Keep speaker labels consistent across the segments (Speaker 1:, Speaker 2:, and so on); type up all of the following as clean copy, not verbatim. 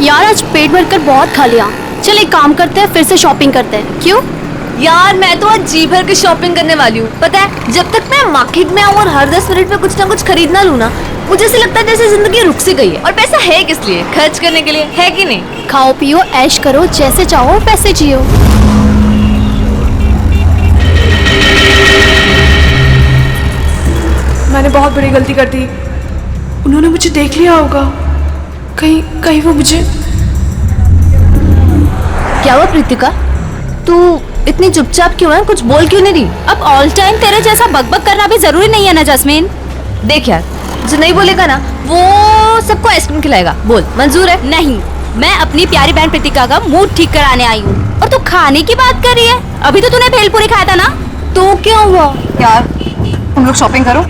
Speaker 1: यार आज पेट भरकर बहुत खा लिया। चल एक काम करते हैं, फिर से शॉपिंग करते हैं। क्यों?
Speaker 2: यार मैं तो आज जी भर के शॉपिंग करने वाली हूँ। पता है, जब तक मैं मार्केट में आऊँ और हर 10 मिनट में कुछ ना कुछ खरीदना लूँ ना, मुझे ऐसे लगता है जैसे जिंदगी रुक सी गई है। और पैसा है किस लिए? खर्च करने के लिए, है कि नहीं?
Speaker 1: खाओ पियो ऐश करो, जैसे चाहो वैसे जियो।
Speaker 3: मैंने बहुत बड़ी गलती कर दी। उन्होंने मुझे देख लिया होगा। कहीं कहीं वो मुझे।
Speaker 2: क्या हुआ प्रीतिका, तू इतनी चुपचाप क्यों है? कुछ बोल क्यों नहीं रही?
Speaker 1: अब ऑल टाइम तेरे जैसा बकबक करना भी जरूरी नहीं है ना जैस्मीन।
Speaker 2: देख यार, जो नहीं बोलेगा ना वो सबको आइसक्रीम खिलाएगा। बोल, मंजूर है?
Speaker 1: नहीं, मैं अपनी प्यारी बहन प्रीतिका का मूड ठीक कराने आई हूँ और तू खाने की बात कर रही है। अभी तो तूने भेलपूरी खाया था ना।
Speaker 2: तो क्या हुआ?
Speaker 4: यार तुम लोग शॉपिंग करो,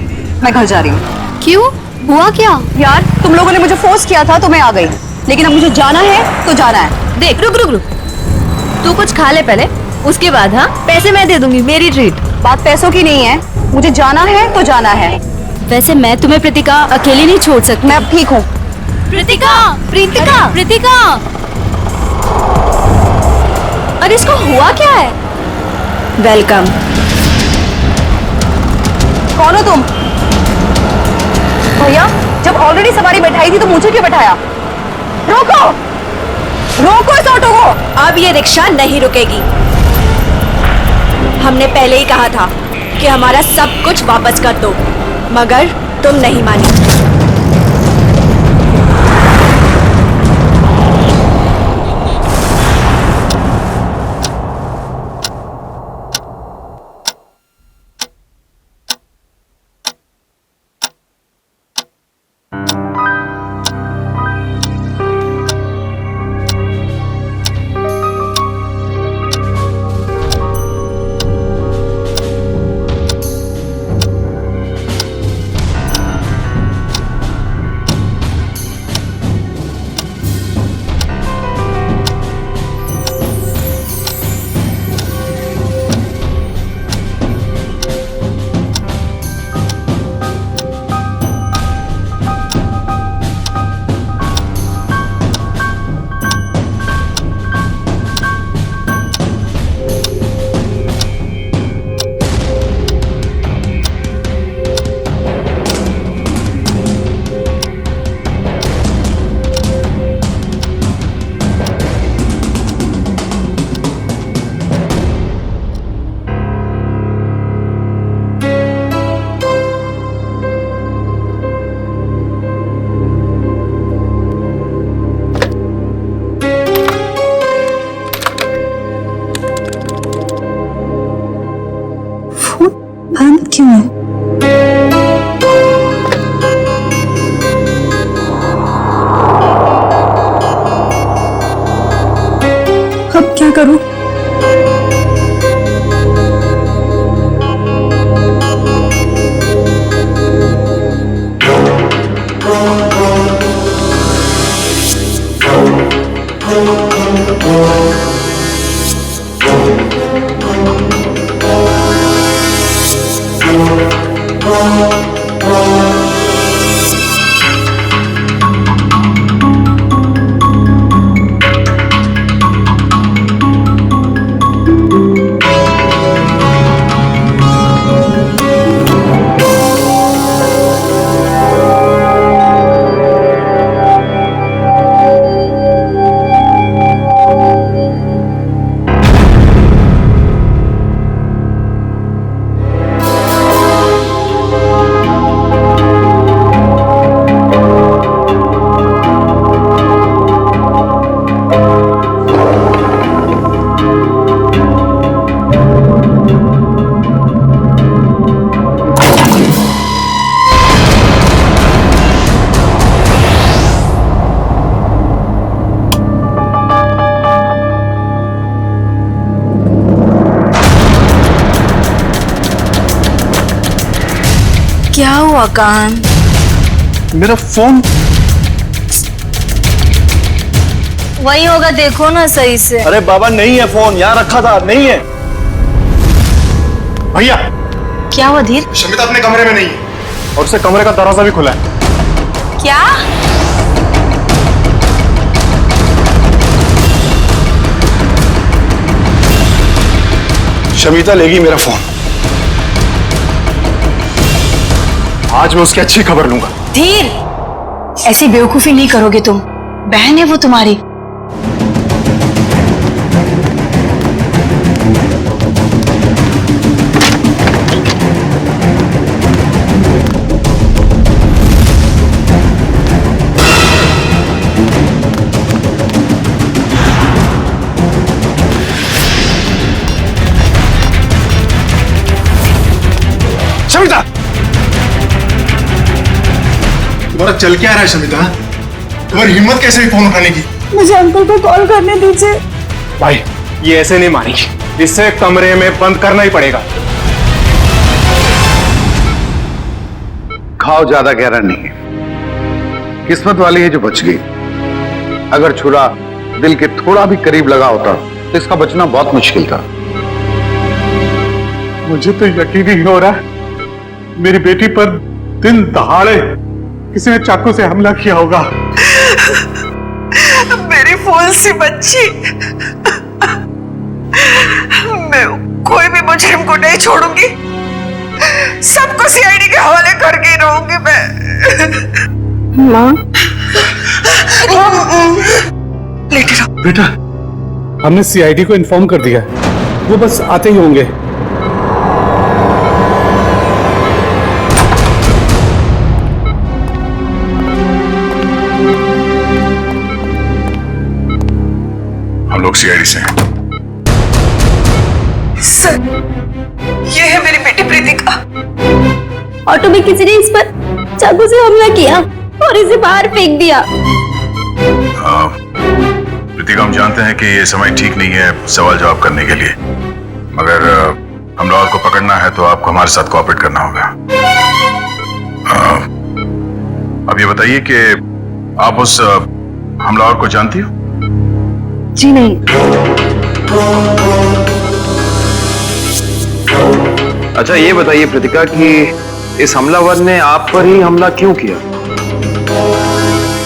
Speaker 4: मैं घर जा रही हूँ।
Speaker 1: क्यों? हुआ क्या?
Speaker 4: यार तुम लोगों ने मुझे फोर्स किया था तो मैं आ गई, लेकिन अब मुझे जाना है तो जाना है।
Speaker 2: देख, रुक रुक रुक, तू कुछ खा ले पहले, उसके बाद हाँ पैसे मैं दे दूंगी, मेरी ट्रीट।
Speaker 4: बात पैसों की नहीं है, मुझे जाना है तो जाना है।
Speaker 1: वैसे मैं तुम्हें प्रीतिका अकेली नहीं छोड़ सकती।
Speaker 4: मैं अब ठीक हूँ।
Speaker 1: प्रीतिका, प्रीतिका, प्रीतिका, अरे इसको हुआ क्या है?
Speaker 4: वेलकम। कौन हो तुम? भैया, जब ऑलरेडी सवारी बैठाई थी तो मुझे क्यों बैठाया? रोको, रोको इस ऑटो को।
Speaker 1: अब ये रिक्शा नहीं रुकेगी। हमने पहले ही कहा था कि हमारा सब कुछ वापस कर दो, मगर तुम नहीं मानी।
Speaker 4: बंद क्यों है? अब क्या करूं?
Speaker 1: क्या हुआ कान?
Speaker 5: मेरा फोन
Speaker 2: वही होगा, देखो ना सही से।
Speaker 5: अरे बाबा नहीं है फोन, यहाँ रखा था, नहीं है। भैया
Speaker 2: क्या हुआ धीर?
Speaker 5: शमिता अपने कमरे में नहीं है और उससे कमरे का दरवाजा भी खुला है।
Speaker 1: क्या?
Speaker 5: शमिता लेगी मेरा फोन। आज मैं उसकी अच्छी खबर लूंगा।
Speaker 4: धीर, ऐसी बेवकूफी नहीं करोगे तुम। बहन है वो तुम्हारी।
Speaker 5: शमिता, तुम्हारा चल क्या रहा है शमिता? तुम्हारी हिम्मत कैसे हुई फोन उठाने की?
Speaker 3: मुझे अंकल को कॉल करने दीजिए।
Speaker 5: भाई, ये ऐसे नहीं मानेगी। इसे कमरे में बंद करना ही पड़ेगा।
Speaker 6: घाव ज्यादा गहरा नहीं है। किस्मत वाली है जो बच गई। अगर छुरा दिल के थोड़ा भी करीब लगा होता तो इसका बचना बहुत मुश्किल था।
Speaker 5: मुझे तो यकीन ही नहीं हो रहा है मेरी बेटी पर दिन दहाड़े किसी ने चाकू से हमला किया होगा।
Speaker 3: मेरी फूल सी बच्ची। मैं कोई भी मुजरिम को नहीं छोड़ूंगी। सबको सीआईडी के हवाले करके रहूंगी मैं। माँ, लेटे रहो।
Speaker 7: बेटा, हमने सीआईडी को इन्फॉर्म कर दिया है। वो बस आते ही होंगे।
Speaker 5: हम लोग सीआईडी से हैं।
Speaker 3: सर, ये है मेरी बेटी प्रीतिका।
Speaker 1: ऑटो में किसी ने इस पर चाकू से हमला किया और इसे बाहर फेंक दिया।
Speaker 8: प्रीतिका, हम जानते हैं कि ये समय ठीक नहीं है सवाल जवाब करने के लिए, मगर हमलावर को पकड़ना है तो आपको हमारे साथ कोऑपरेट करना होगा। अब ये बताइए कि आप उस हमलावर को जानती हो?
Speaker 4: जी नहीं।
Speaker 6: अच्छा ये बताइए प्रीतिका कि इस हमलावर ने आप पर ही हमला क्यों किया?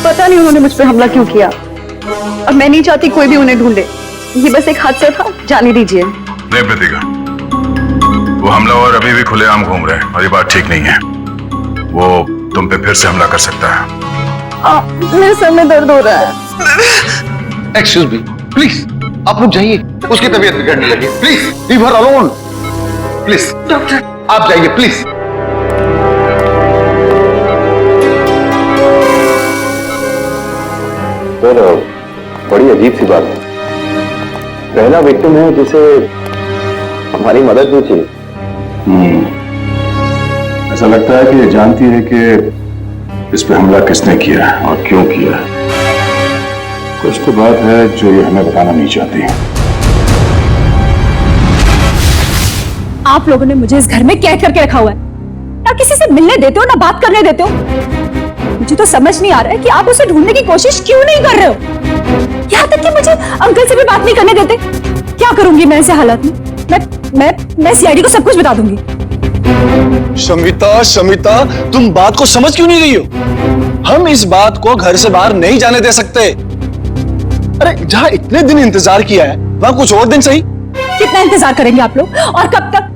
Speaker 4: पता नहीं उन्होंने मुझ पर हमला क्यों किया, और मैं नहीं चाहती कोई भी उन्हें ढूंढे। ये बस एक हादसा था, जाने दीजिए।
Speaker 8: नहीं प्रीतिका, वो हमलावर अभी भी खुलेआम घूम रहे हैं और ये बात ठीक नहीं है। वो तुम पे फिर से हमला कर सकता है।
Speaker 4: मेरे सर में दर्द हो रहा है।
Speaker 6: एक्सक्यूज मी, प्लीज आप लोग जाइए। उसकी तबीयत बिगड़ने लगी। Please leave her alone. Please doctor आप जाइए प्लीज।
Speaker 9: सर, बड़ी अजीब सी बात है। पहला विक्टिम है जिसे हमारी मदद भी चाहिए।
Speaker 8: ऐसा लगता है कि ये जानती है कि इस पे हमला किसने किया और क्यों किया। कुछ तो बात है जो ये हमें बताना नहीं चाहती।
Speaker 4: आप लोगों ने मुझे इस घर में कैद करके रखा हुआ है। ना किसी से मिलने देते हो, ना बात करने देते हो। मुझे तो समझ नहीं आ रहा है कि आप उसे ढूंढने की कोशिश क्यों नहीं कर रहे हो। यहाँ तक कि मुझे अंकल से भी बात नहीं करने देते। क्या करूंगी मैं ऐसे हालात में? मैं सीआईडी को सब कुछ बता दूंगी।
Speaker 5: शमिता, तुम बात को समझ क्यों नहीं रही हो? हम इस बात को घर से बाहर नहीं जाने दे सकते। अरे जहां इतने दिन इंतजार किया है वहां कुछ और दिन सही।
Speaker 4: कितना इंतजार करेंगे आप लोग, और कब तक?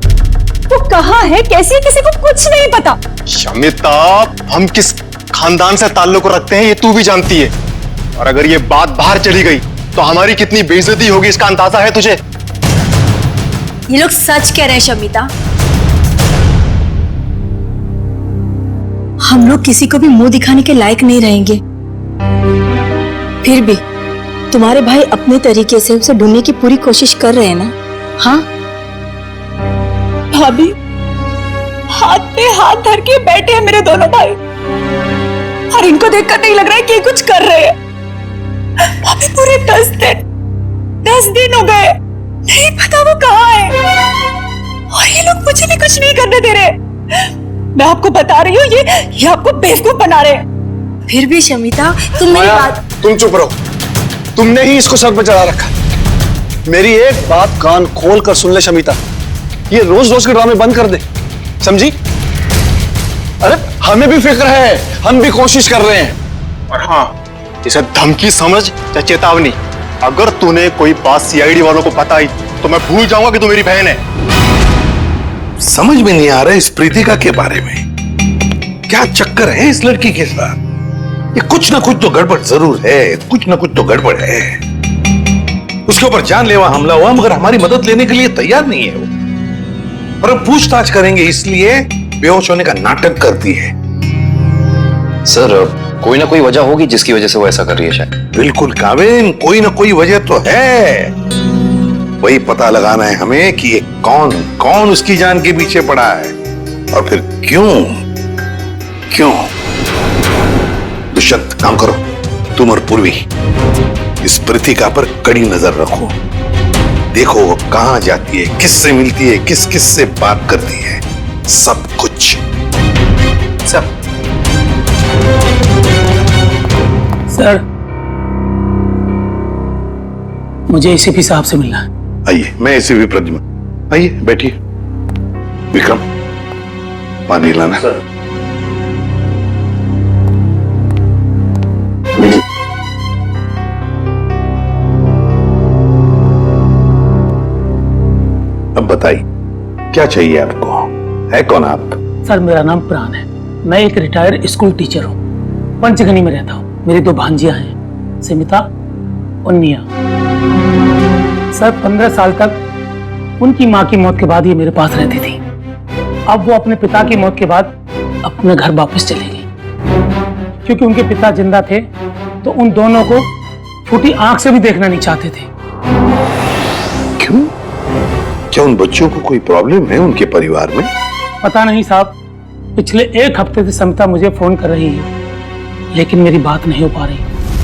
Speaker 4: वो कहाँ है, कैसी है, किसी को कुछ नहीं पता।
Speaker 5: शमिता, हम किस खानदान से ताल्लुक रखते हैं ये तू भी जानती है, और अगर ये बात बाहर चली गई तो हमारी कितनी बेइज्जती होगी इसका अंदाजा है तुझे।
Speaker 2: ये लोग सच कह रहे हैं शमिता। हम लोग किसी को भी मुंह दिखाने के लायक नहीं रहेंगे। फिर भी तुम्हारे भाई अपने तरीके से उसे ढूंढने की पूरी कोशिश कर रहे हैं ना? हाँ
Speaker 4: भाभी, हाथ पे हाथ धर के बैठे हैं मेरे दोनों भाई, और इनको देखकर नहीं लग रहा है कि ये कुछ कर रहे हैं। भाभी, पूरे 10 दिन हो गए, नहीं पता वो कहाँ है, और ये लोग मुझे भी कुछ नहीं करने दे रहे। मैं आपको बता रही हूँ, ये आपको बेवकूफ बना रहे हैं।
Speaker 2: फिर भी शमिता, तुम मेरी बात।
Speaker 5: तुम चुप रहो। तुमने ही इसको सर पर चढ़ा रखा। मेरी एक बात कान खोल कर सुन ले शमिता, ये रोज रोज के ड्रामे बंद कर दे, समझी? अरे हमें भी फिक्र है, हम भी कोशिश कर रहे हैं। और हाँ, इसे धमकी समझ या चेतावनी, अगर तूने कोई बात सीआईडी वालों को बताई
Speaker 10: तो मैं भूल जाऊंगा कि तू मेरी बहन है।
Speaker 11: समझ में नहीं आ रहा इस प्रीतिका के बारे में, क्या चक्कर है इस लड़की के साथ? ये कुछ ना कुछ तो गड़बड़ जरूर है, कुछ ना कुछ तो गड़बड़ है। उसके ऊपर जानलेवा हमला हुआ मगर हमारी मदद लेने के लिए तैयार नहीं है वो। और अब पूछताछ करेंगे इसलिए बेहोश होने का नाटक करती है।
Speaker 9: सर कोई ना कोई वजह होगी जिसकी वजह से वो ऐसा कर रही है शायद।
Speaker 11: बिल्कुल काबिन, कोई ना कोई वजह तो है। वही पता लगाना है हमें कि ये कौन कौन उसकी जान के पीछे पड़ा है और फिर क्यों क्यों। दुष्यंत काम करो, तुम और पूर्वी इस प्रीतिका पर कड़ी नजर रखो। देखो वो कहां जाती है, किससे मिलती है, किस किस से बात करती है, सब कुछ सब।
Speaker 12: सर मुझे एसीपी साहब से मिलना है।
Speaker 11: आइए, मैं एसीपी प्रद्युम्न, आइए बैठिए। विक्रम पानी लाना। सर। अब बताइए क्या चाहिए आपको, है कौन आप?
Speaker 12: सर मेरा नाम प्राण है, मैं एक रिटायर्ड स्कूल टीचर हूँ, पंचगनी में रहता हूँ। मेरी 2 भांजियां हैं, स्मिता और निया। सर 15 साल तक उनकी माँ की मौत के बाद ये मेरे पास रहती थी। अब वो अपने पिता की मौत के बाद अपने घर वापस चले गई। क्योंकि उनके पिता जिंदा थे तो उन दोनों को फूटी आंख से भी देखना नहीं चाहते थे।
Speaker 11: क्यों? क्या उन बच्चों को कोई प्रॉब्लम है उनके परिवार में?
Speaker 12: पता नहीं साहब, पिछले 1 हफ्ते से समता मुझे फोन कर रही है लेकिन मेरी बात नहीं हो पा रही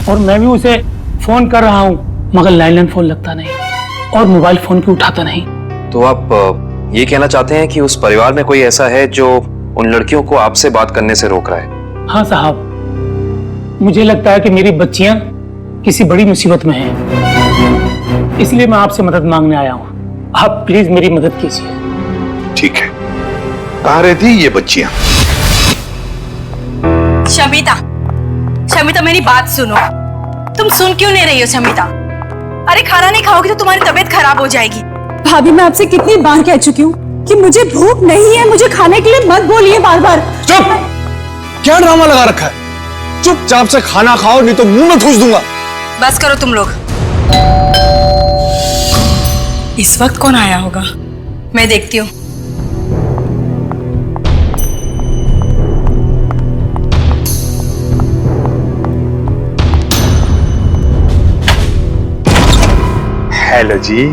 Speaker 12: और मैं भी उसे फोन कर रहा हूँ मगर लैंडलाइन फोन लगता नहीं और मोबाइल फोन भी उठाता नहीं।
Speaker 9: तो आप ये कहना चाहते हैं कि उस परिवार में कोई ऐसा है जो उन लड़कियों को आपसे बात करने से रोक रहा है?
Speaker 12: हाँ साहब, मुझे लगता है कि मेरी बच्चियां किसी बड़ी मुसीबत में हैं, इसलिए मैं आपसे मदद मांगने आया हूँ। आप प्लीज मेरी मदद कीजिए।
Speaker 11: ठीक है, कहाँ रहती ये बच्चियां?
Speaker 1: शमिता, शमिता मेरी बात सुनो। तुम सुन क्यों नहीं रही हो शमिता? अरे खाना नहीं खाओगी तो तुम्हारी तबीयत खराब हो जाएगी।
Speaker 4: भाभी मैं आपसे कितनी बार कह चुकी हूँ कि मुझे भूख नहीं है, मुझे खाने के लिए मत बोलिए बार बार।
Speaker 5: चुप! क्या ड्रामा लगा रखा है? चुपचाप से खाना खाओ नहीं तो मुंह में ठूस दूंगा।
Speaker 1: बस करो तुम लोग। इस वक्त कौन आया होगा, मैं देखती हूँ।
Speaker 10: हेलो जी।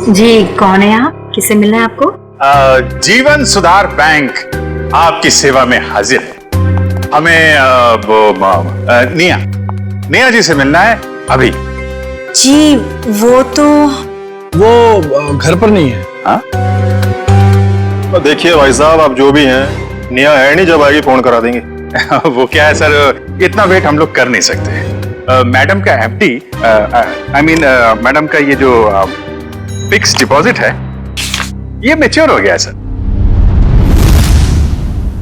Speaker 2: जी कौन है आप? किससे मिलना है आपको?
Speaker 10: जीवन सुधार बैंक आपकी सेवा में हाजिर है। हमें निया जी से मिलना है अभी।
Speaker 1: जी वो
Speaker 5: घर पर नहीं है।
Speaker 10: हाँ?
Speaker 13: देखिए भाई साहब, आप जो भी हैं, निया है नहीं, जब आएगी फोन करा देंगे।
Speaker 10: वो क्या है सर, इतना वेट हम लोग कर नहीं सकते। मैडम का एफडी, आई मीन मैडम का ये जो फिक्स डिपॉजिट है ये मैच्योर हो गया है सर।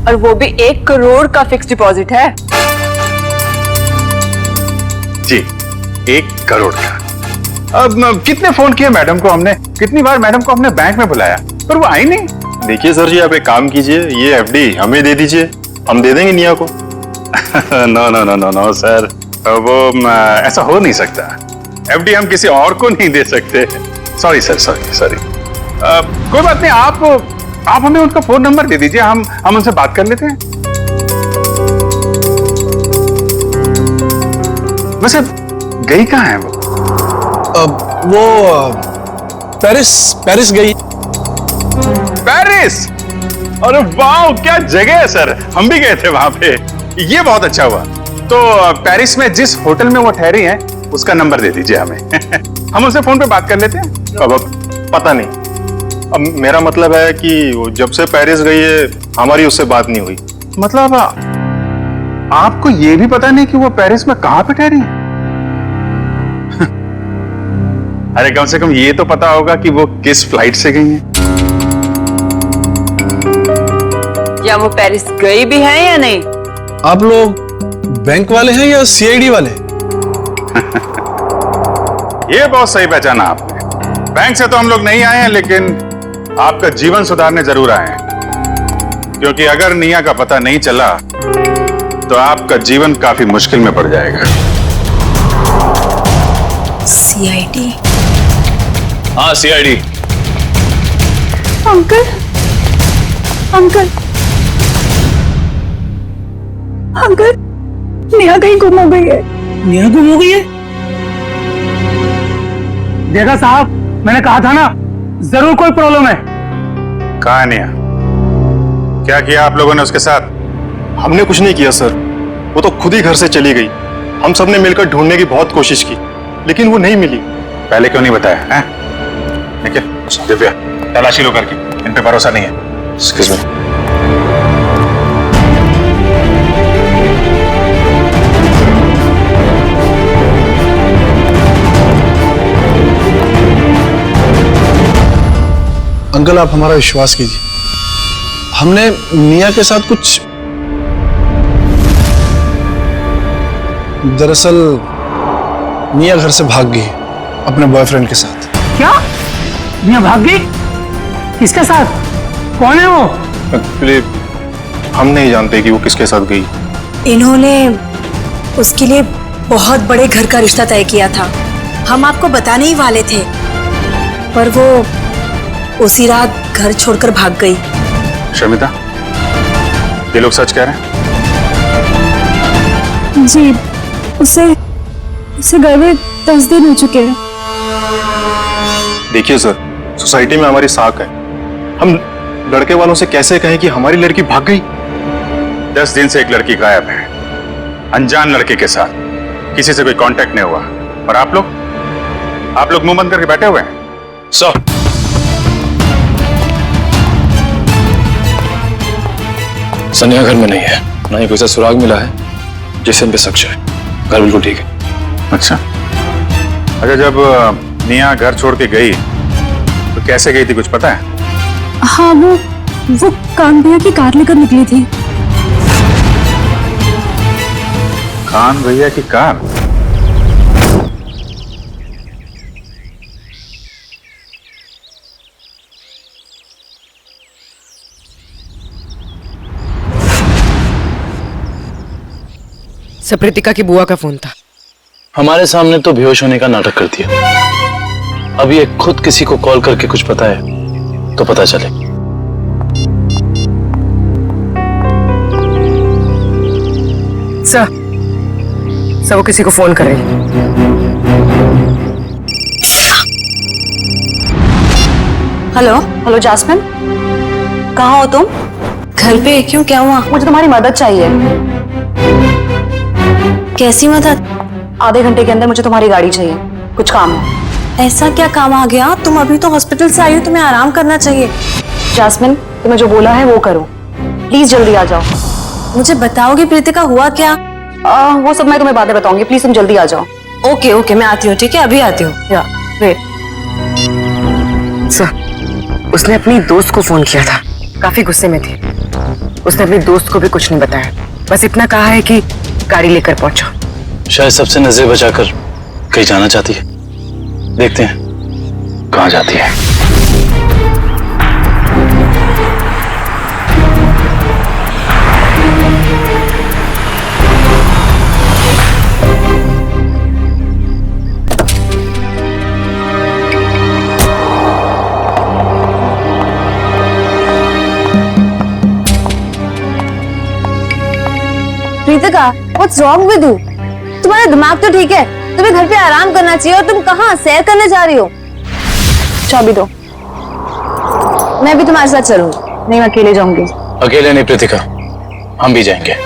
Speaker 4: और वो भी 1 करोड़ का फिक्स डिपॉजिट है।
Speaker 10: जी 1 करोड़ का। अब कितने फोन किए मैडम को हमने, कितनी बार मैडम को हमने बैंक में बुलाया पर वो आई नहीं।
Speaker 13: देखिए सर जी, आप एक काम कीजिए, ये एफडी हमें दे दीजिए, हम दे देंगे निया को।
Speaker 10: No no no no no sir, वो ऐसा हो नहीं सकता। एफडी हम किसी और को नहीं दे सकते। Sorry sir, sorry. कोई बात नहीं, आप हमें उनका फोन नंबर दे दीजिए, हम उनसे बात कर लेते हैं। वैसे गई कहाँ है वो?
Speaker 5: पेरिस गई।
Speaker 10: पेरिस? अरे वाह, क्या जगह है सर, हम भी गए थे वहां पे। ये बहुत अच्छा हुआ। तो पेरिस में जिस होटल में वो ठहरी हैं उसका नंबर दे दीजिए हमें। हम उनसे फोन पे बात कर लेते हैं।
Speaker 13: अब पता नहीं, अब मेरा मतलब है कि वो जब से पेरिस गई है हमारी उससे बात नहीं हुई।
Speaker 10: मतलब आपको ये भी पता नहीं कि वो पेरिस में कहां पे ठहरी है? अरे कम से कम ये तो पता होगा कि वो किस फ्लाइट से गई हैं।
Speaker 4: या वो पेरिस गई भी है या नहीं?
Speaker 5: आप लोग बैंक वाले हैं या सीआईडी वाले?
Speaker 10: ये बहुत सही पहचाना आपने। बैंक से तो हम लोग नहीं आए हैं, लेकिन आपका जीवन सुधारने जरूर आए हैं। क्योंकि अगर निया का पता नहीं चला तो आपका जीवन काफी मुश्किल में पड़ जाएगा।
Speaker 1: सीआईडी?
Speaker 9: हाँ, CID.
Speaker 4: Uncle, uncle, uncle, Neha कहीं गुम हो गई है।
Speaker 12: नेहा गुम हो गई है? देखा साहब, मैंने कहा था ना, जरूर कोई प्रॉब्लम है।
Speaker 10: कहाँ है निया? क्या किया आप लोगों ने उसके साथ?
Speaker 13: हमने कुछ नहीं किया सर, वो तो खुद ही घर से चली गई। हम सबने मिलकर ढूंढने की बहुत कोशिश की, लेकिन वो नहीं मिली।
Speaker 10: पहले क्यों नहीं बताया? हैं? निखिल, दिव्या, तलाशी लो करके, इन पे भरोसा नहीं है।
Speaker 9: Excuse me.
Speaker 5: अंकल, आप हमारा विश्वास कीजिए, हमने निया के साथ कुछ, दरअसल निया घर से भाग गई अपने बॉयफ्रेंड के साथ।
Speaker 12: क्या? नेहा भाग गई? किसके साथ? कौन है वो?
Speaker 13: एक्चुअली हम नहीं जानते कि वो किसके साथ गई।
Speaker 1: इन्होंने उसके लिए बहुत बड़े घर का रिश्ता तय किया था। हम आपको बताने ही वाले थे, पर वो उसी रात घर छोड़कर भाग गई।
Speaker 10: शर्मिता, ये लोग सच कह रहे हैं?
Speaker 4: जी, उसे गए हुए 10 दिन हो चुके हैं।
Speaker 13: देखिए सर, सोसाइटी में हमारी साख है। हम लड़के वालों से कैसे कहें कि हमारी लड़की भाग गई?
Speaker 10: 10 दिन से एक लड़की गायब है, अनजान लड़के के साथ, किसी से कोई कांटेक्ट नहीं हुआ। और आप लोग मुंह बंद करके बैठे हुए हैं।
Speaker 9: सर, सनिया घर में नहीं है, ना ही कोई सा सुराग मिला है जिससे इन पे शक है। घर बिल्कुल ठीक है।
Speaker 10: अच्छा, जब निया घर छोड़ के गई तो कैसे गई थी, कुछ पता है?
Speaker 4: हाँ, वो कान भैया की कार लेकर निकली थी।
Speaker 10: कान भैया की कार?
Speaker 14: सप्रीतिका की बुआ का फोन था।
Speaker 9: हमारे सामने तो बेहोश होने का नाटक कर दिया। अब ये खुद किसी को कॉल करके कुछ पता है तो पता चले।
Speaker 14: सर, वो किसी को फोन कर रही है।
Speaker 1: हेलो जास्मिन, कहाँ हो तुम? घर पे? क्यों, क्या हुआ?
Speaker 2: मुझे तुम्हारी मदद चाहिए।
Speaker 1: कैसी मदद?
Speaker 2: आधे घंटे के अंदर मुझे तुम्हारी गाड़ी चाहिए, कुछ काम है।
Speaker 1: ऐसा क्या काम आ गया? तुम अभी तो हॉस्पिटल से आई हो, तुम्हें आराम करना चाहिए।
Speaker 2: जास्मिन, तुम्हें जो बोला है वो करो, प्लीज जल्दी आ जाओ।
Speaker 1: मुझे बताओगे प्रीतिका हुआ क्या?
Speaker 2: वो सब मैं तुम्हें बाद में बताऊंगी, प्लीज तुम जल्दी आ जाओ।
Speaker 1: ओके, मैं आती हूँ। ठीक है, अभी आती हूँ।
Speaker 2: वेट।
Speaker 14: सर, उसने अपनी दोस्त को फोन किया था, काफी गुस्से में थी। उसने अपनी दोस्त को भी कुछ नहीं बताया, बस इतना कहा है कि गाड़ी लेकर पहुंचो।
Speaker 9: शायद सबसे नजर बचाकर कहीं जाना चाहती है। देखते हैं कहाँ जाती है।
Speaker 2: Preetika, what's wrong with you? तुम्हारा दिमाग तो ठीक है, तुम्हें घर पे आराम करना चाहिए। और तुम कहाँ सैर करने जा रही हो? चाबी दो। मैं भी तुम्हारे साथ चलूंगी। नहीं, मैं अकेले जाऊंगी।
Speaker 9: अकेले नहीं प्रीतिका, हम भी जाएंगे।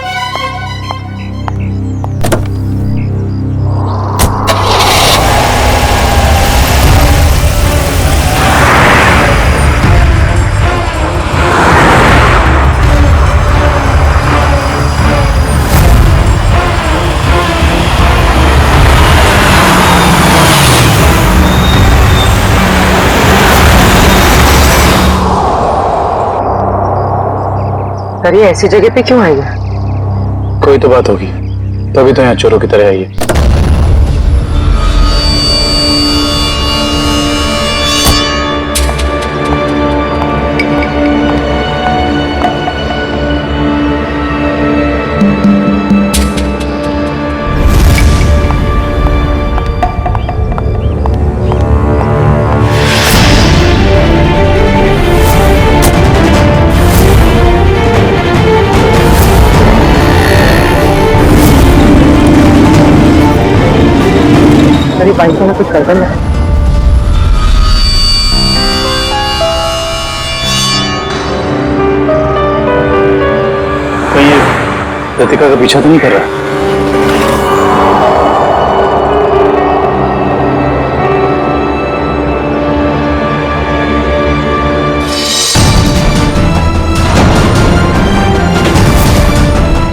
Speaker 14: सर, ये ऐसी जगह पे क्यों आई है?
Speaker 9: कोई तो बात होगी, तभी तो यहाँ चोरों की तरह आई है।
Speaker 12: भाई को कुछ कर देना।
Speaker 7: कहीं ये लतिका का पीछा तो नहीं कर रहा?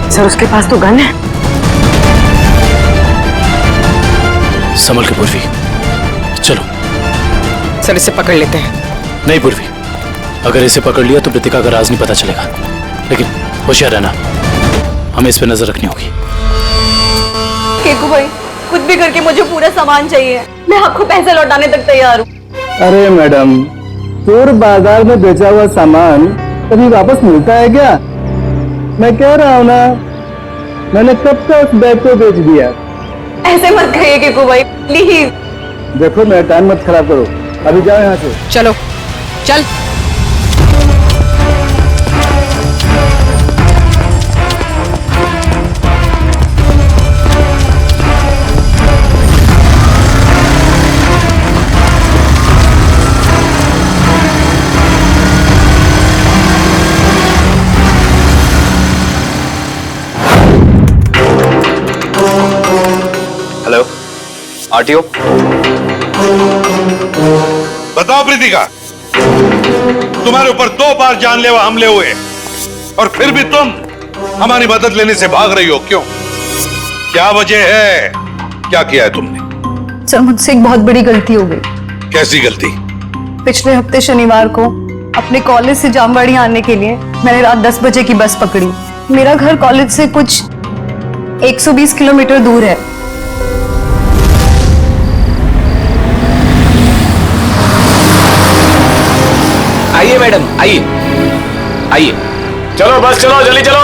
Speaker 14: सर उसके पास तो गन है।
Speaker 15: संभल के पूर्वी, चलो।
Speaker 14: सर इसे पकड़ लेते हैं।
Speaker 15: नहीं पूर्वी, अगर इसे पकड़ लिया तो कृतिका का राज नहीं पता चलेगा, लेकिन होशियार रहना, हमें इस पे नजर रखनी होगी।
Speaker 4: केकू भाई, कुछ भी करके मुझे पूरा सामान चाहिए, मैं आपको पैसे लौटाने तक तैयार हूँ।
Speaker 7: अरे मैडम, चोर बाजार में बेचा हुआ सामान कभी वापस मिलता है क्या? मैं कह रहा हूँ ना, मैंने कब का उस बैग को बेच दिया।
Speaker 4: ऐसे मत कहिए केकू भाई, प्लीज।
Speaker 7: देखो मेरा टाइम मत खराब करो, अभी जाओ यहाँ से।
Speaker 14: चलो चल।
Speaker 9: Hello RTO.
Speaker 11: बताओ प्रीतिका, तुम्हारे ऊपर 2 बार जानलेवा हमले हुए और फिर भी तुम हमारी मदद लेने से भाग रही हो, क्यों? क्या वजह है? क्या किया है तुमने?
Speaker 4: सर मुझसे एक बहुत बड़ी गलती हो गई।
Speaker 11: कैसी गलती?
Speaker 4: पिछले हफ्ते शनिवार को अपने कॉलेज से जामवाड़ी आने के लिए मैंने रात 10 बजे की बस पकड़ी। मेरा घर कॉलेज से कुछ 120 किलोमीटर दूर है।
Speaker 9: आइए मैडम, आइए आइए। चलो बस चलो, जल्दी चलो।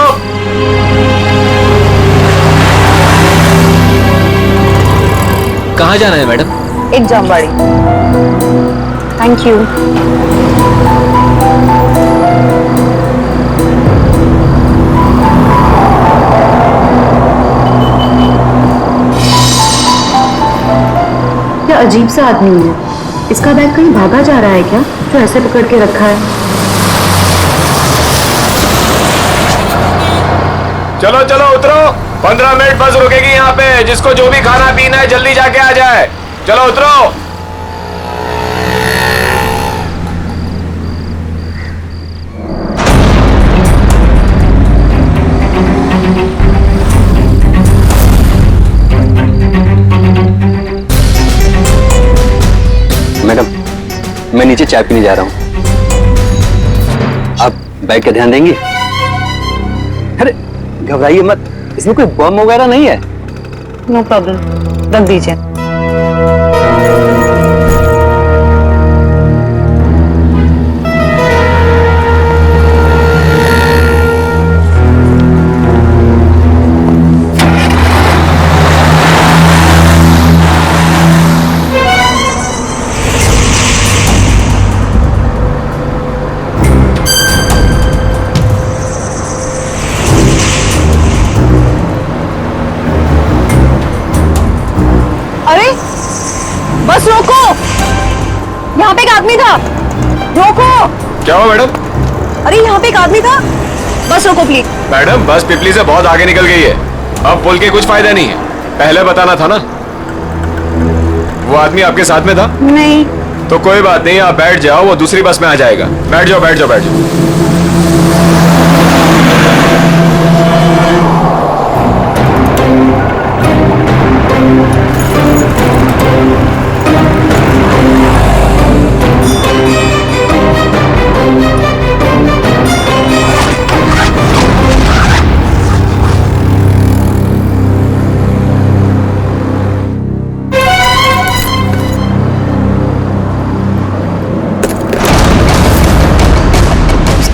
Speaker 9: कहाँ जाना है मैडम?
Speaker 4: एक जामवाड़ी। Thank you.
Speaker 16: क्या अजीब सा आदमी है, इसका बैग कहीं भागा जा रहा है क्या, जो ऐसे पकड़ के रखा है?
Speaker 9: चलो चलो उतरो, 15 मिनट बस रुकेगी यहाँ पे। जिसको जो भी खाना पीना है जल्दी जाके आ जाए। चलो उतरो।
Speaker 17: मैडम, मैं नीचे चाय पीने जा रहा हूँ, आप बैग का ध्यान देंगी? अरे घबराइए मत, इसमें कोई बम वगैरह नहीं है।
Speaker 4: नो प्रॉब्लम, रख दीजिए। बस रोको, यहाँ पे एक आदमी था, रोको।
Speaker 9: क्या हुआ मैडम?
Speaker 4: अरे यहाँ पे एक आदमी था, बस रोको प्लीज।
Speaker 9: मैडम बस पिपली से बहुत आगे निकल गई है, अब पुल के कुछ फायदा नहीं है। पहले बताना था ना। वो आदमी आपके साथ में था?
Speaker 4: नहीं।
Speaker 9: तो कोई बात नहीं, आप बैठ जाओ, वो दूसरी बस में आ जाएगा। बैठ जाओ बैठ जाओ बैठ जाओ।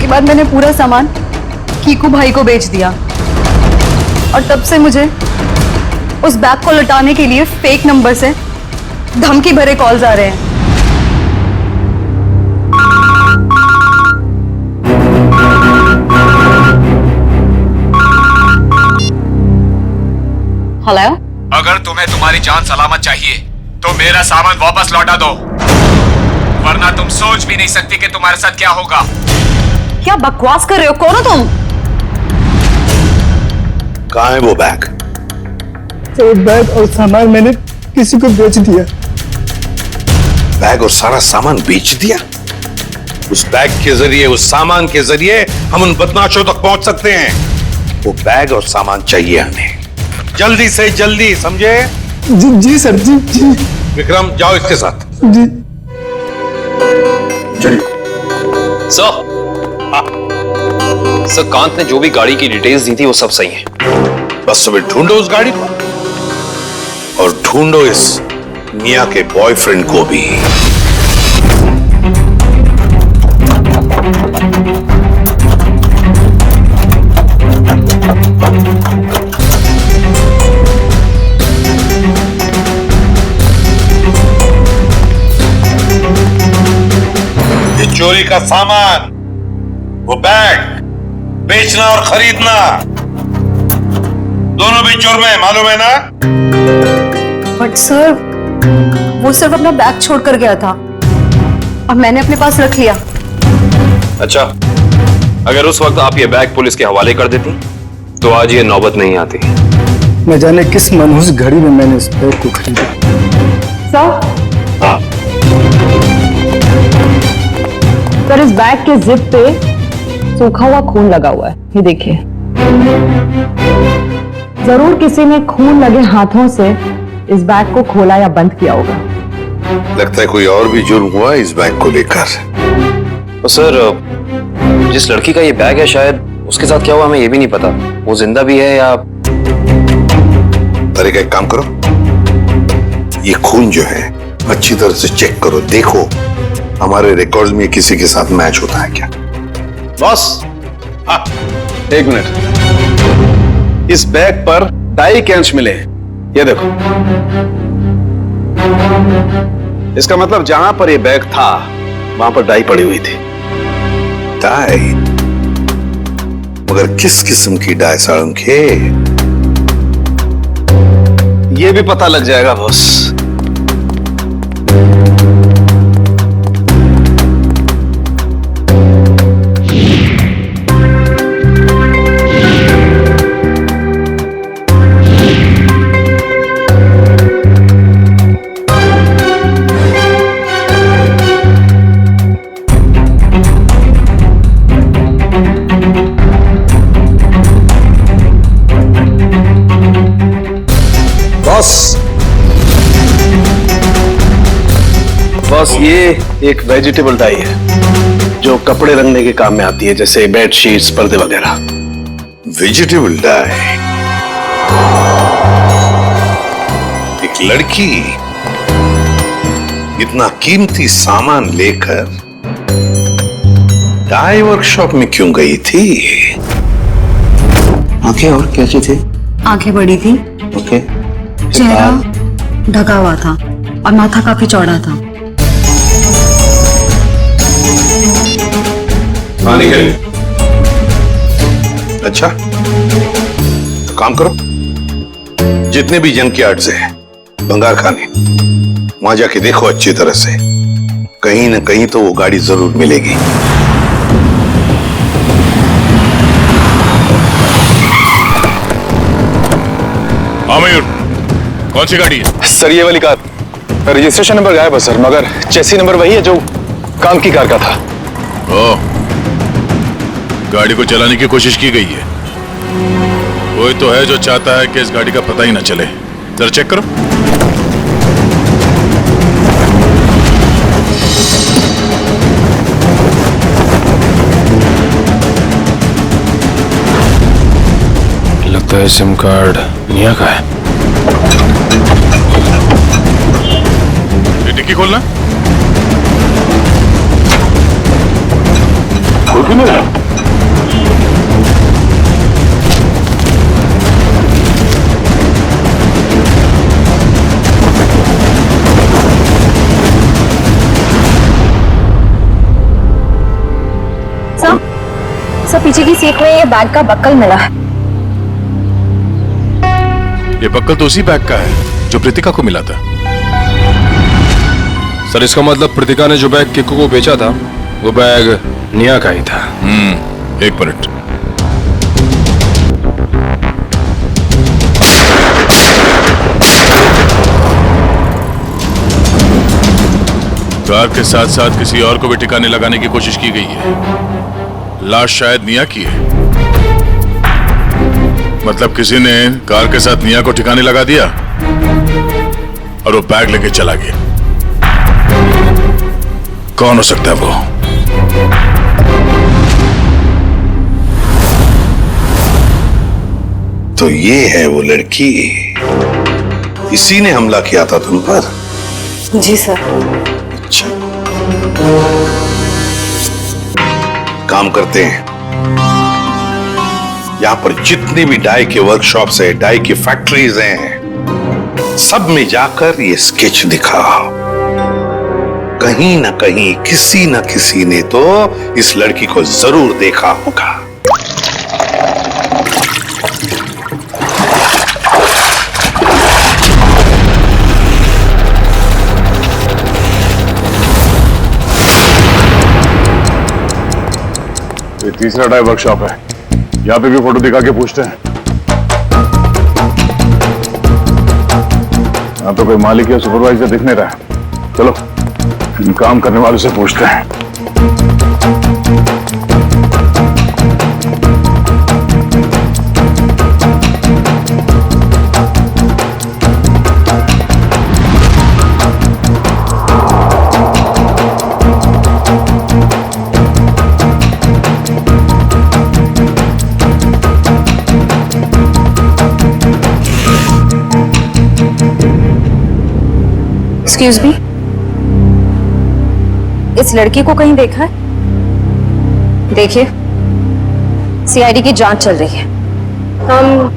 Speaker 4: बाद मैंने पूरा सामान कीकू भाई को बेच दिया और तब से मुझे उस बैग को लौटाने के लिए फेक नंबर से धमकी भरे कॉल्स आ रहे हैं।
Speaker 14: हेलो,
Speaker 9: अगर तुम्हें तुम्हारी जान सलामत चाहिए
Speaker 18: तो मेरा सामान वापस लौटा दो, वरना तुम सोच भी नहीं सकती कि तुम्हारे साथ क्या होगा।
Speaker 14: क्या बकवास कर रहे हो? कौन हो तुम?
Speaker 11: कहाँ है वो बैग?
Speaker 7: तो बैग और सामान मैंने किसी को बेच दिया।
Speaker 11: बैग और सारा सामान बेच दिया? उस बैग के जरिए, उस सामान के जरिए हम उन बदमाशों तक पहुंच सकते हैं। वो बैग और सामान चाहिए हमें, जल्दी से जल्दी, समझे?
Speaker 7: जी सर, जी।
Speaker 11: विक्रम, जाओ इसके साथ।
Speaker 7: जी।
Speaker 9: सर, कांत ने जो भी गाड़ी की डिटेल्स दी थी वो सब सही है।
Speaker 11: बस तुम्हें ढूंढो उस गाड़ी को, और ढूंढो इस मिया के बॉयफ्रेंड को भी। ये चोरी का सामान, वो बैग बेचना और खरीदना दोनों भी जुर्म है, मालूम है ना?
Speaker 16: बट सर, वो सिर्फ अपना बैग छोड़कर गया था और मैंने अपने पास रख लिया।
Speaker 9: अच्छा, अगर उस वक्त आप ये बैग पुलिस के हवाले कर देती तो आज ये नौबत नहीं आती।
Speaker 7: न जाने किस मनहूस घड़ी में मैंने इस बैग को खरीदा।
Speaker 16: सर, इस बैग के जिप पे सूखा हुआ खून लगा हुआ है, ये देखिए। जरूर किसी ने खून लगे हाथों से इस बैग को खोला या बंद किया होगा।
Speaker 11: लगता है कोई और भी जुर्म हुआ इस बैग को लेकर।
Speaker 9: तो सर, जिस लड़की का ये बैग है, शायद उसके साथ क्या हुआ हमें ये भी नहीं पता। वो जिंदा भी है या...
Speaker 11: अरे एक काम करो, ये खून जो है अच्छी तरह से चेक करो, देखो हमारे रिकॉर्ड्स में किसी के साथ मैच होता है क्या।
Speaker 5: बॉस, हाँ, एक मिनट। इस बैग पर डाई के अंश मिले हैं, ये देखो। इसका मतलब जहां पर ये बैग था वहां पर डाई पड़ी हुई थी।
Speaker 11: डाई? मगर किस किस्म की डाई साळुंखे?
Speaker 5: ये भी पता लग जाएगा बॉस। बॉस, ये एक वेजिटेबल डाई है जो कपड़े रंगने के काम में आती है, जैसे बेडशीट्स, पर्दे वगैरह।
Speaker 11: Vegetable die? एक लड़की इतना कीमती सामान लेकर डाई वर्कशॉप में क्यों गई थी?
Speaker 14: आंखें और कैसी थी? आंखें बड़ी थी।
Speaker 11: ओके।
Speaker 16: चेहरा ढका हुआ था और माथा काफी चौड़ा था।
Speaker 11: अच्छा, तो काम करो, जितने भी जंक यार्ड्स है, बंगार खाने, वहां जाके देखो अच्छी तरह से, कहीं ना कहीं तो वो गाड़ी जरूर मिलेगी।
Speaker 10: मयूर, कौन सी गाड़ी है?
Speaker 13: सर, ये वाली कार। रजिस्ट्रेशन नंबर गायब है सर, मगर चेसी नंबर वही है जो काम की कार का था।
Speaker 10: ओह, गाड़ी को चलाने की कोशिश की गई है। कोई तो है जो चाहता है कि इस गाड़ी का पता ही ना चले। जरा चेक करो।
Speaker 15: लगता है सिम कार्ड निया का है।
Speaker 10: ये डिक्की खोलना।
Speaker 8: खोल के मिला।
Speaker 16: सर, पीछे की सीट में ये बैग का बक्कल मिला है।
Speaker 10: ये बक्कल तो उसी बैग का है जो प्रीतिका को मिला था।
Speaker 13: सर इसका मतलब प्रीतिका ने जो बैग किक्कू को बेचा था वो बैग निया का ही था।
Speaker 11: एक मिनट।
Speaker 19: कार के साथ साथ किसी और को भी ठिकाने लगाने की कोशिश की गई है। लाश शायद निया की है। मतलब किसी ने कार के साथ निया को ठिकाने लगा दिया और वो बैग लेके चला गया। कौन हो सकता है वो?
Speaker 11: तो ये है वो लड़की, इसी ने हमला किया था तुम पर?
Speaker 14: जी सर।
Speaker 11: काम करते हैं, यहां पर जितनी भी डाई के वर्कशॉप्स है, डाई की फैक्ट्रीज हैं, सब में जाकर ये स्केच दिखाओ। कहीं ना कहीं किसी ना किसी ने तो इस लड़की को जरूर देखा होगा।
Speaker 10: ये तीसरा डाई वर्कशॉप है, यहाँ पे भी फोटो दिखा के पूछते हैं। यहाँ तो कोई मालिक या सुपरवाइजर दिख नहीं रहा है। चलो इन काम करने वालों से पूछते हैं।
Speaker 16: एक्सक्यूज मी, इस लड़की को कहीं देखा है? देखिए, सीआईडी की जांच चल रही है। हम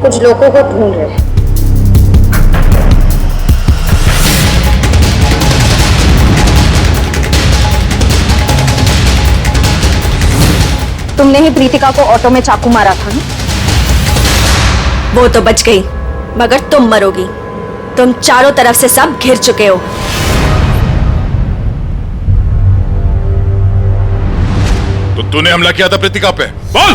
Speaker 16: कुछ लोगों को ढूंढ रहे हैं। तुमने ही प्रीतिका को ऑटो में चाकू मारा था ना?
Speaker 1: वो तो बच गई, मगर तुम मरोगी। तुम चारों तरफ से सब घिर चुके हो।
Speaker 19: तो तूने हमला किया था प्रीतिका पे, बोल।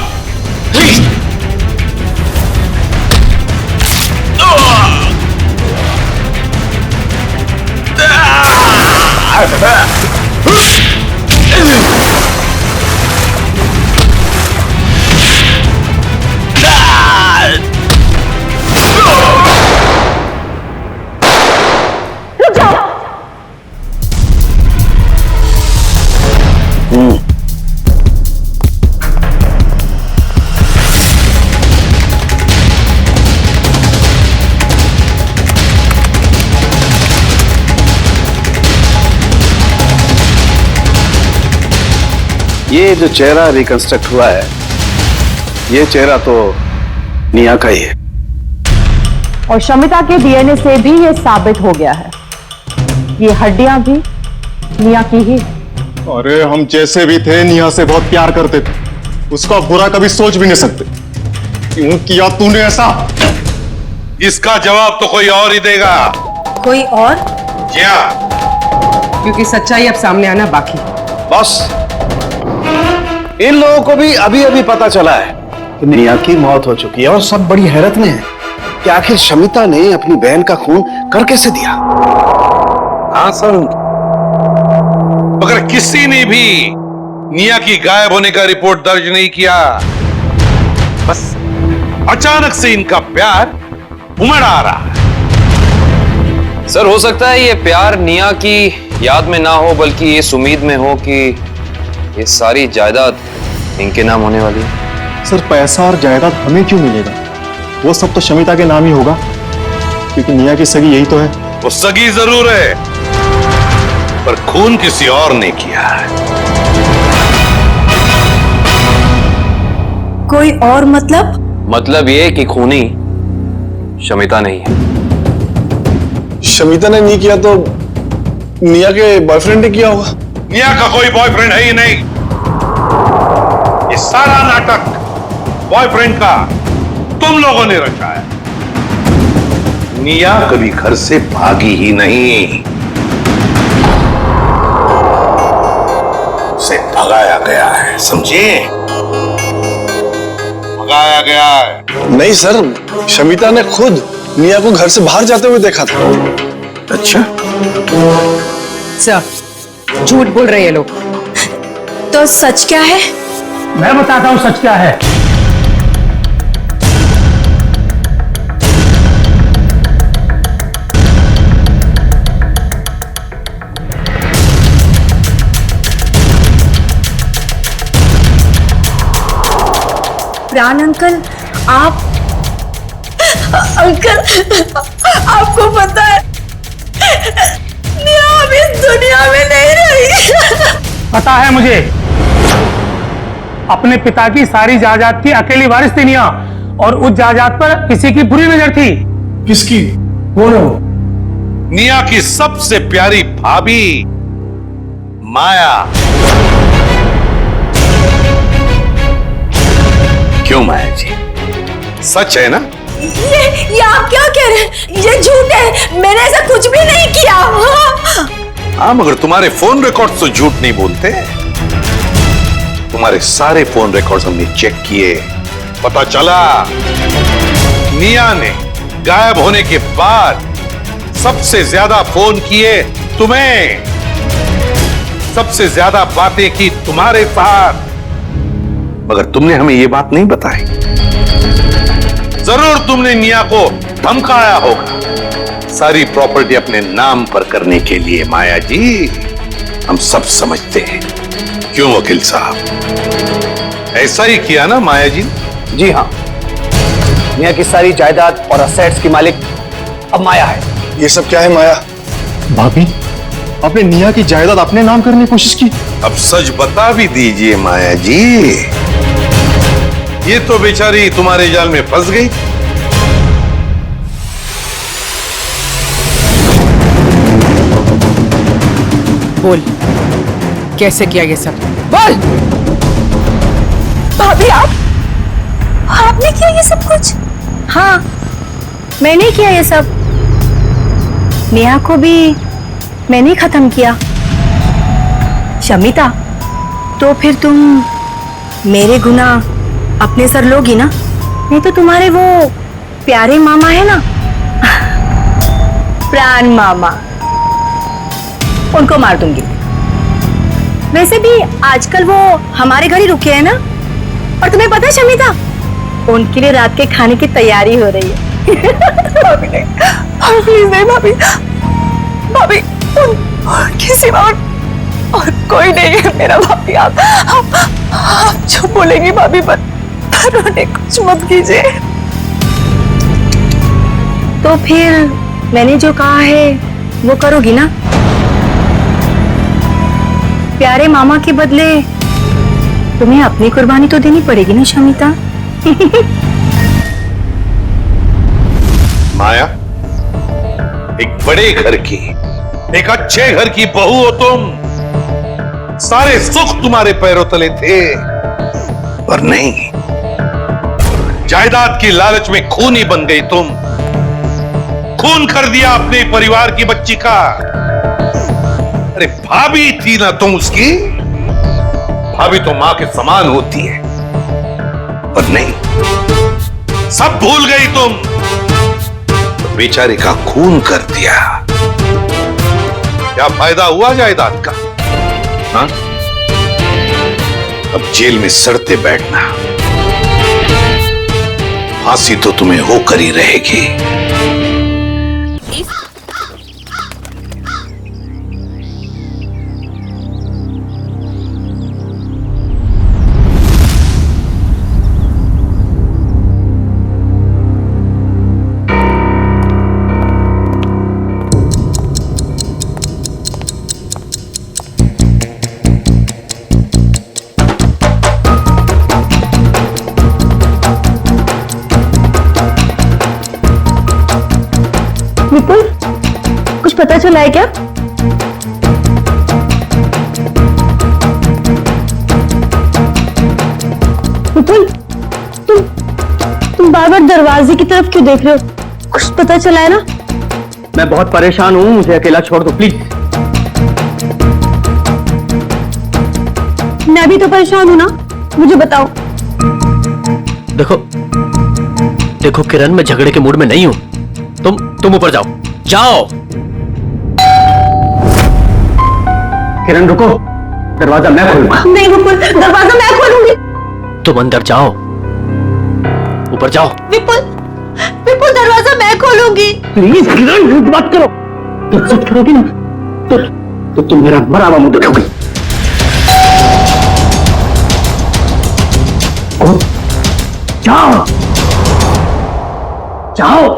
Speaker 5: ये जो चेहरा रिकंस्ट्रक्ट हुआ है, ये चेहरा तो निया का ही है।
Speaker 20: और शमिता के डीएनए से भी ये साबित हो गया है, ये हड्डियां भी निया की ही।
Speaker 13: अरे हम जैसे भी थे निया से बहुत प्यार करते थे, उसका बुरा कभी सोच भी नहीं सकते। क्यों किया तूने ऐसा?
Speaker 11: इसका जवाब तो कोई और ही देगा।
Speaker 1: कोई और?
Speaker 11: जी हाँ,
Speaker 14: क्योंकि सच्चाई अब सामने आना बाकी।
Speaker 5: बॉस, इन लोगों को भी अभी अभी पता चला है कि निया की मौत हो चुकी है और सब बड़ी हैरत में है कि आखिर शमिता ने अपनी बहन का खून कर कैसे दिया।
Speaker 11: हाँ सर, मगर किसी ने भी निया की गायब होने का रिपोर्ट दर्ज नहीं किया। बस अचानक से इनका प्यार उमड़ आ रहा है।
Speaker 9: सर हो सकता है ये प्यार निया की याद में ना हो, बल्कि इस उम्मीद में हो कि ये सारी जायदाद इनके नाम होने वाली है।
Speaker 13: सर पैसा और जायदाद हमें क्यों मिलेगा? वो सब तो शमिता के नाम ही होगा, क्योंकि निया की सगी यही तो है।
Speaker 11: वो सगी जरूर है, पर खून किसी और ने किया है।
Speaker 1: कोई और मतलब?
Speaker 9: मतलब ये कि खूनी शमिता नहीं है।
Speaker 5: शमिता ने नहीं किया तो निया के बॉयफ्रेंड ने किया होगा।
Speaker 11: निया का कोई बॉयफ्रेंड है ही नहीं। ये सारा नाटक बॉयफ्रेंड का तुम लोगों ने रचा है। निया कभी घर से भागी ही नहीं। भगाया गया है, समझे? भगाया गया है।
Speaker 5: नहीं सर, शमिता ने खुद निया को घर से बाहर जाते हुए देखा था।
Speaker 11: अच्छा?
Speaker 14: सर, झूठ बोल रहे हैं लोग।
Speaker 1: तो सच क्या है?
Speaker 12: मैं बताता हूँ सच क्या है।
Speaker 1: प्राण अंकल, आप अंकल, आपको पता है निया अब इस दुनिया में नहीं रही।
Speaker 12: पता है मुझे, अपने पिता की सारी जायदाद की अकेली वारिस थी निया, और उस जायदाद पर किसी की बुरी नजर थी।
Speaker 11: किसकी?
Speaker 12: बोलो।
Speaker 11: निया की सबसे प्यारी भाभी माया। क्यों माया जी, सच है ना?
Speaker 1: ये आप क्या कह रहे हैं? ये झूठ है, मैंने ऐसा कुछ भी नहीं किया।
Speaker 11: हाँ, मगर तुम्हारे फोन रिकॉर्ड्स तो झूठ नहीं बोलते। तुम्हारे सारे फोन रिकॉर्ड्स हमने चेक किए, पता चला निया ने गायब होने के बाद सबसे ज्यादा फोन किए तुम्हें, सबसे ज्यादा बातें की तुम्हारे साथ, मगर तुमने हमें यह बात नहीं बताई। जरूर तुमने निया को धमकाया होगा सारी प्रॉपर्टी अपने नाम पर करने के लिए। माया जी, हम सब समझते हैं। क्यों वकील साहब, ऐसा ही किया ना माया जी?
Speaker 17: जी हाँ, निया की सारी जायदाद और असेट्स की मालिक अब माया है।
Speaker 5: ये सब क्या है माया?
Speaker 13: भाभी, आपने निया की जायदाद अपने नाम करने की कोशिश की।
Speaker 11: अब सच बता भी दीजिए माया जी, ये तो बेचारी तुम्हारे जाल में फंस गई।
Speaker 14: बोल, कैसे किया ये सब? बोल।
Speaker 1: भाभी, आपने किया ये सब कुछ? हाँ, मैंने किया ये सब। नेहा को भी मैंने ही खत्म किया। शमिता, तो फिर तुम मेरे गुनाह अपने सर लोगी ना? नहीं तो तुम्हारे वो प्यारे मामा है ना, प्राण मामा, उनको मार दूंगी। वैसे भी आजकल वो हमारे घर ही रुके हैं ना। और तुम्हें पता है शमिता, उनके लिए रात के खाने की तैयारी हो रही है। भाभी नहीं, प्लीज नहीं भाभी, भाभी उनके सिवा और कोई नहीं है मेरा। भाभी आप जो बोलेंगी भाभी, पर उन्हें कुछ मत कीजिए। तो फिर मैंने जो कहा है वो करोगी ना? प्यारे मामा के बदले तुम्हें अपनी कुर्बानी तो देनी पड़ेगी ना शमिता।
Speaker 11: माया, एक बड़े घर की, एक अच्छे घर की बहू हो तुम। सारे सुख तुम्हारे पैरों तले थे, पर नहीं, जायदाद की लालच में खूनी बन गई तुम। खून कर दिया अपने परिवार की बच्ची का। अरे भाभी थी ना तुम उसकी, भाभी तो मां के समान होती है, पर नहीं, सब भूल गई तुम। तो बेचारे का खून कर दिया। क्या फायदा हुआ जायदाद का? हाँ? अब जेल में सड़ते बैठना, फांसी तो तुम्हें होकर ही रहेगी।
Speaker 1: विपुल, कुछ पता चला है क्या? विपुल, तुम बार बार दरवाजे की तरफ क्यों देख रहे हो? कुछ पता चला है ना?
Speaker 17: मैं बहुत परेशान हूं, मुझे अकेला छोड़ दो प्लीज।
Speaker 20: मैं भी तो परेशान हूँ ना, मुझे बताओ।
Speaker 15: देखो देखो किरण, मैं झगड़े के मूड में नहीं हूं। तुम ऊपर जाओ, जाओ।
Speaker 17: किरण रुको, दरवाजा मैं खोलूंगा।
Speaker 20: नहीं विपुल, दरवाजा मैं खोलूंगी।
Speaker 15: तुम अंदर जाओ, ऊपर जाओ।
Speaker 20: विपुल, विपुल दरवाजा मैं खोलूंगी।
Speaker 17: प्लीज किरण बात करो। तुम सच करोगी ना तो तुम मेरा मरा हुआ मुंह देखोगी। जाओ जाओ।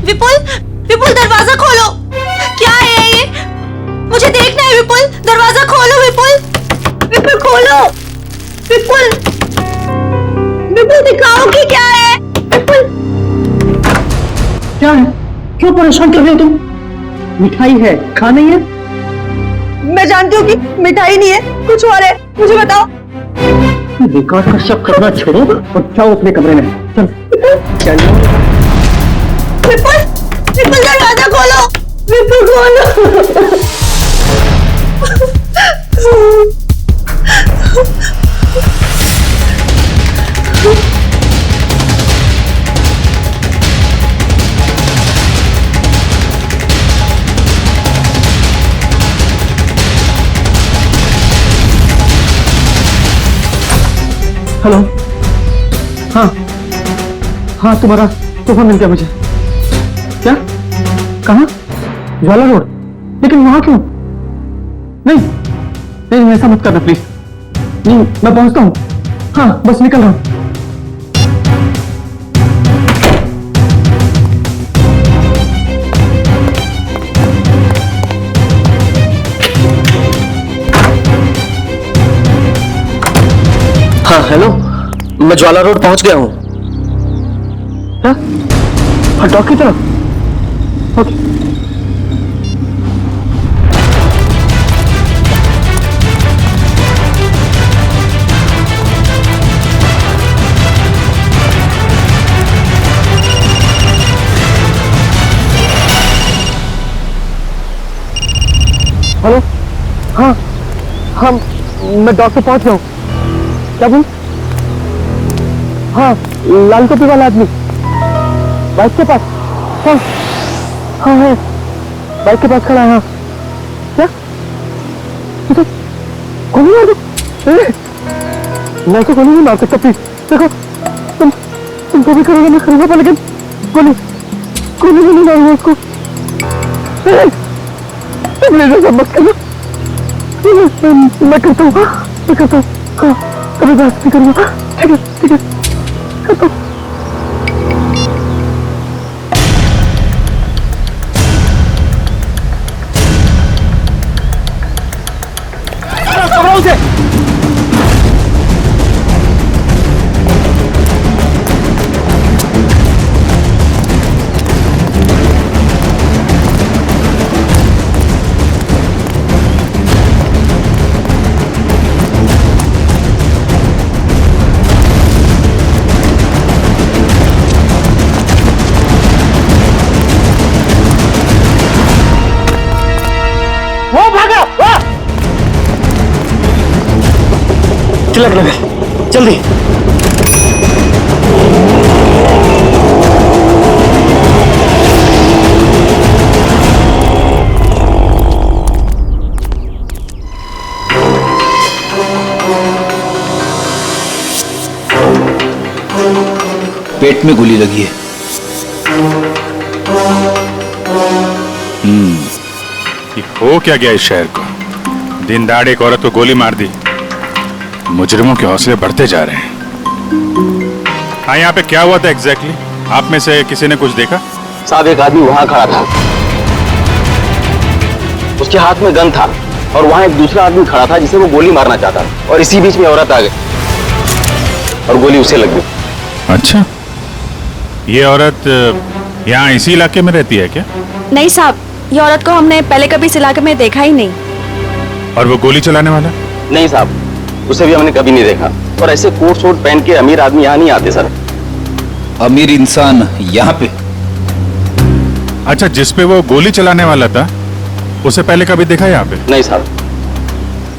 Speaker 20: विपुल, विपुल दरवाजा खोलो। क्या है ये? मुझे देखना है विपुल, दरवाजा खोलो विपुल। विपुल खोलो, विपुल, विपुल दिखाओ कि क्या है। विपुल
Speaker 17: क्या है? क्यों परेशान कर रहे हो तुम? मिठाई है, खाना ही है।
Speaker 20: मैं जानती हूँ कि मिठाई नहीं है, कुछ और है, मुझे बताओ।
Speaker 17: बेकार का शक करना छोड़ो और जाओ अपने कमरे में। चलो
Speaker 20: विपुल, विपुल दरवाजा खोलो, विपुल खोलो।
Speaker 17: हेलो, हाँ हाँ, तुम्हारा तोहफा मिल गया मुझे। क्या? कहाँ? ज्वाला रोड। लेकिन वहां क्यों? नहीं नहीं, ऐसा मत करना प्लीज। नहीं, मैं पहुंचता हूँ। हाँ, बस निकल रहा हूँ।
Speaker 15: हाँ हेलो, मैं ज्वाला रोड पहुंच गया हूँ।
Speaker 17: डॉक की तरफ। ओके। हेलो, हाँ हाँ, मैं डॉक पे पहुंच गया हूँ। क्या बोल? हाँ, लाल टोपी वाला आदमी बाइक के पास। हाँ हाँ है, बाइक के पास खड़ा है। हाँ, क्या? गोली मार दो। मैं तो गोली नहीं मार सकता प्लीज। देखो, तुम जो भी करोगे मैं करूंगा, लेकिन गोली गोली नहीं मारूंगा उसको। प्लीज ऐसा मत करना। मैं करता हूँ, मैं करता हूँ। हाँ, कभी बात नहीं करूंगा। ठीक है ठीक है, करता हूँ।
Speaker 15: तिलक नगर, जल्दी।
Speaker 19: पेट में गोली लगी है।
Speaker 10: ये हो क्या गया इस शहर को?
Speaker 19: दिन दहाड़े एक औरत को गोली मार दी। मुजरिमों के हौसले बढ़ते जा रहे हैं। हाँ, यहाँ पे क्या हुआ था एग्जैक्टली? आप में से किसी ने कुछ देखा?
Speaker 15: साहब, एक आदमी वहां खड़ा था, उसके हाथ में गन था और वहां एक दूसरा आदमी खड़ा था जिसे वो गोली मारना चाहता था, और इसी बीच में औरत आ गई और गोली उसे लग गई।
Speaker 19: अच्छा, ये औरत यहाँ इसी इलाके में रहती है क्या?
Speaker 16: नहीं साहब, ये औरत को हमने पहले कभी इस इलाके में देखा ही नहीं।
Speaker 19: और वो गोली चलाने वाला?
Speaker 15: नहीं साहब, उसे भी हमने कभी नहीं देखा। और ऐसे कोट शोट पहन के अमीर आदमी यहाँ नहीं आते सर।
Speaker 21: अमीर इंसान यहाँ पे?
Speaker 19: अच्छा, जिसपे वो गोली चलाने वाला था उसे पहले कभी देखा यहाँ पे?
Speaker 15: नहीं साहब।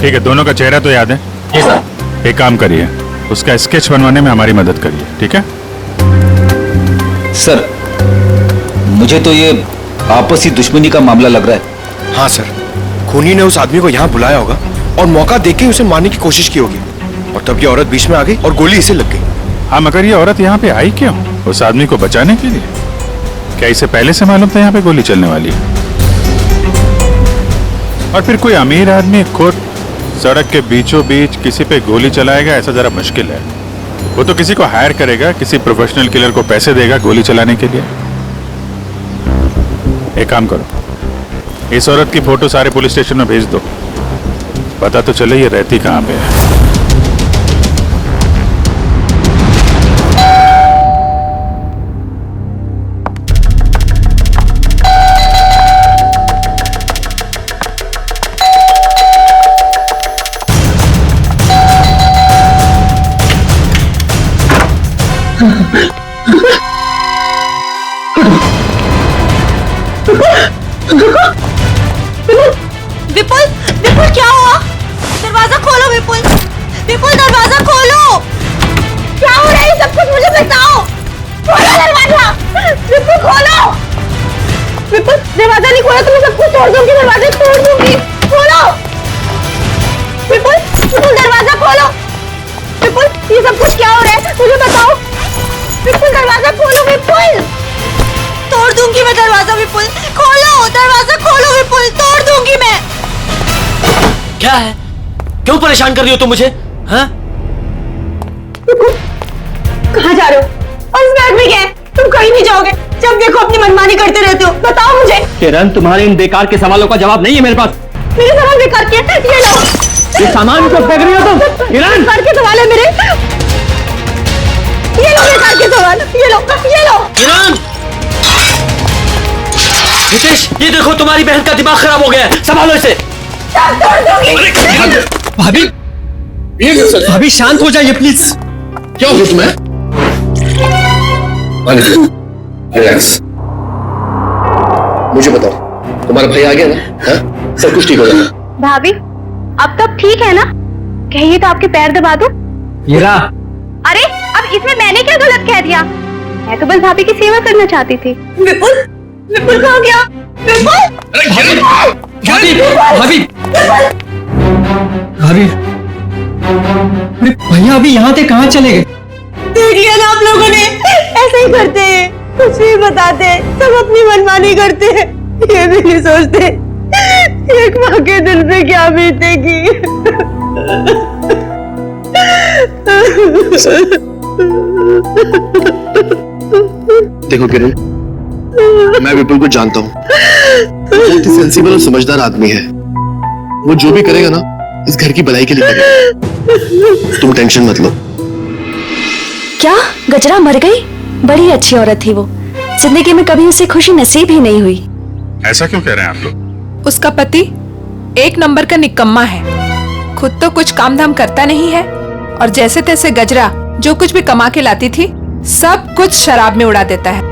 Speaker 19: ठीक है, दोनों का चेहरा तो याद है?
Speaker 15: जी साहब।
Speaker 19: एक काम करिए, उसका स्केच बनवाने में हमारी मदद करिए, ठीक है?
Speaker 21: सर, मुझे तो ये आपसी दुश्मनी का मामला लग रहा है।
Speaker 13: हाँ सर, खूनी ने उस आदमी को यहाँ बुलाया होगा और मौका देके उसे मारने की कोशिश की होगी, और तब ये औरत बीच में आ गई और गोली इसे लग गई।
Speaker 19: हाँ, मगर ये औरत यहाँ पे आई क्यों? उस आदमी को बचाने के लिए? क्या इसे पहले से मालूम था यहाँ पे गोली चलने वाली है? और फिर कोई अमीर आदमी खुद सड़क के बीचों बीच किसी पे गोली चलाएगा, ऐसा जरा मुश्किल है। वो तो किसी को हायर करेगा, किसी प्रोफेशनल किलर को पैसे देगा गोली चलाने के लिए। एक काम करो, इस औरत की फोटो सारे पुलिस स्टेशन में भेज दो, पता तो चले ये रहती कहाँ पे है।
Speaker 20: विपुल, विपुल क्या हुआ? दरवाजा खोलो विपुल, विपुल दरवाजा खोलो। क्या हो रहा है सब कुछ मुझे बताओ। खोलो दरवाजा, विपुल खोलो। विपुल, दरवाजा नहीं खोला तो मैं सब कुछ तोड़ दूंगी, दरवाजा तोड़ दूंगी। खोलो विपुल, विपुल दरवाजा खोलो। विपुल, ये सब कुछ क्या हो रहा है मुझे बताओ। विपुल दरवाजा खोलो, विपुल तोड़ दूंगी मैं दरवाजा। विपुल खोलो, दरवाजा खोलो विपुल, तोड़ दूंगी मैं।
Speaker 15: क्या है? क्यों परेशान कर रही हो तुम मुझे? हाँ?
Speaker 20: कहाँ जा रहे हो? और इस बैग में क्या है? तुम कहीं नहीं जाओगे, जब देखो अपनी मनमानी करते रहते हो। बताओ मुझे।
Speaker 15: किरण, तुम्हारे इन बेकार के सवालों का जवाब नहीं है मेरे पास।
Speaker 20: मेरे सवाल बेकार के? ये लो,
Speaker 15: ये सामान क्यों फेंक रही हो तुम? किरण,
Speaker 20: बेकार के सवाल है मेरे। ये लो बेकार के सवाल, ये लो, ये लो।
Speaker 15: किरण! हितेश, ये देखो तुम्हारी बहन का दिमाग खराब हो गया है, संभालो इसे।
Speaker 11: भाभी, भाभी शांत हो जाइए प्लीज। क्या हो तुम्हें? रिलैक्स। मुझे बताओ, तुम्हारा भाई आ गया ना? हाँ? सब कुछ ठीक हो जाएगा।
Speaker 16: भाभी, अब तो ठीक है ना? कहिए तो आपके पैर दबा दूं?
Speaker 15: हीरा,
Speaker 16: अरे अब इसमें मैंने क्या गलत कह दिया? मैं तो बस भाभी की सेवा करना चाहती थी।
Speaker 20: विपुल, विपुल कहाँ गया? विपुल!
Speaker 11: भाभी, भाभी, भाभी, अरे भैया अभी यहाँ से कहाँ चले गए?
Speaker 20: देखिए ना आप लोगों ने, ऐसे ही करते हैं, कुछ नहीं बताते, सब अपनी मनमानी करते हैं, ये भी नहीं सोचते एक माँ के दिल पे क्या बीतेगी।
Speaker 5: देखो किरण, मैं विपुल को जानता हूँ, बहुत ही सेंसिबल और समझदार आदमी है। वो जो भी करेगा ना, इस घर की भलाई के लिए करेगा। तुम टेंशन मत लो।
Speaker 16: क्या गजरा मर गई? बड़ी अच्छी औरत थी वो, जिंदगी में कभी उसे खुशी नसीब ही नहीं हुई।
Speaker 19: ऐसा क्यों कह रहे हैं आप लोग?
Speaker 22: उसका पति एक नंबर का निकम्मा है, खुद तो कुछ काम धाम करता नहीं है, और जैसे तैसे गजरा जो कुछ भी कमा के लाती थी सब कुछ शराब में उड़ा देता है।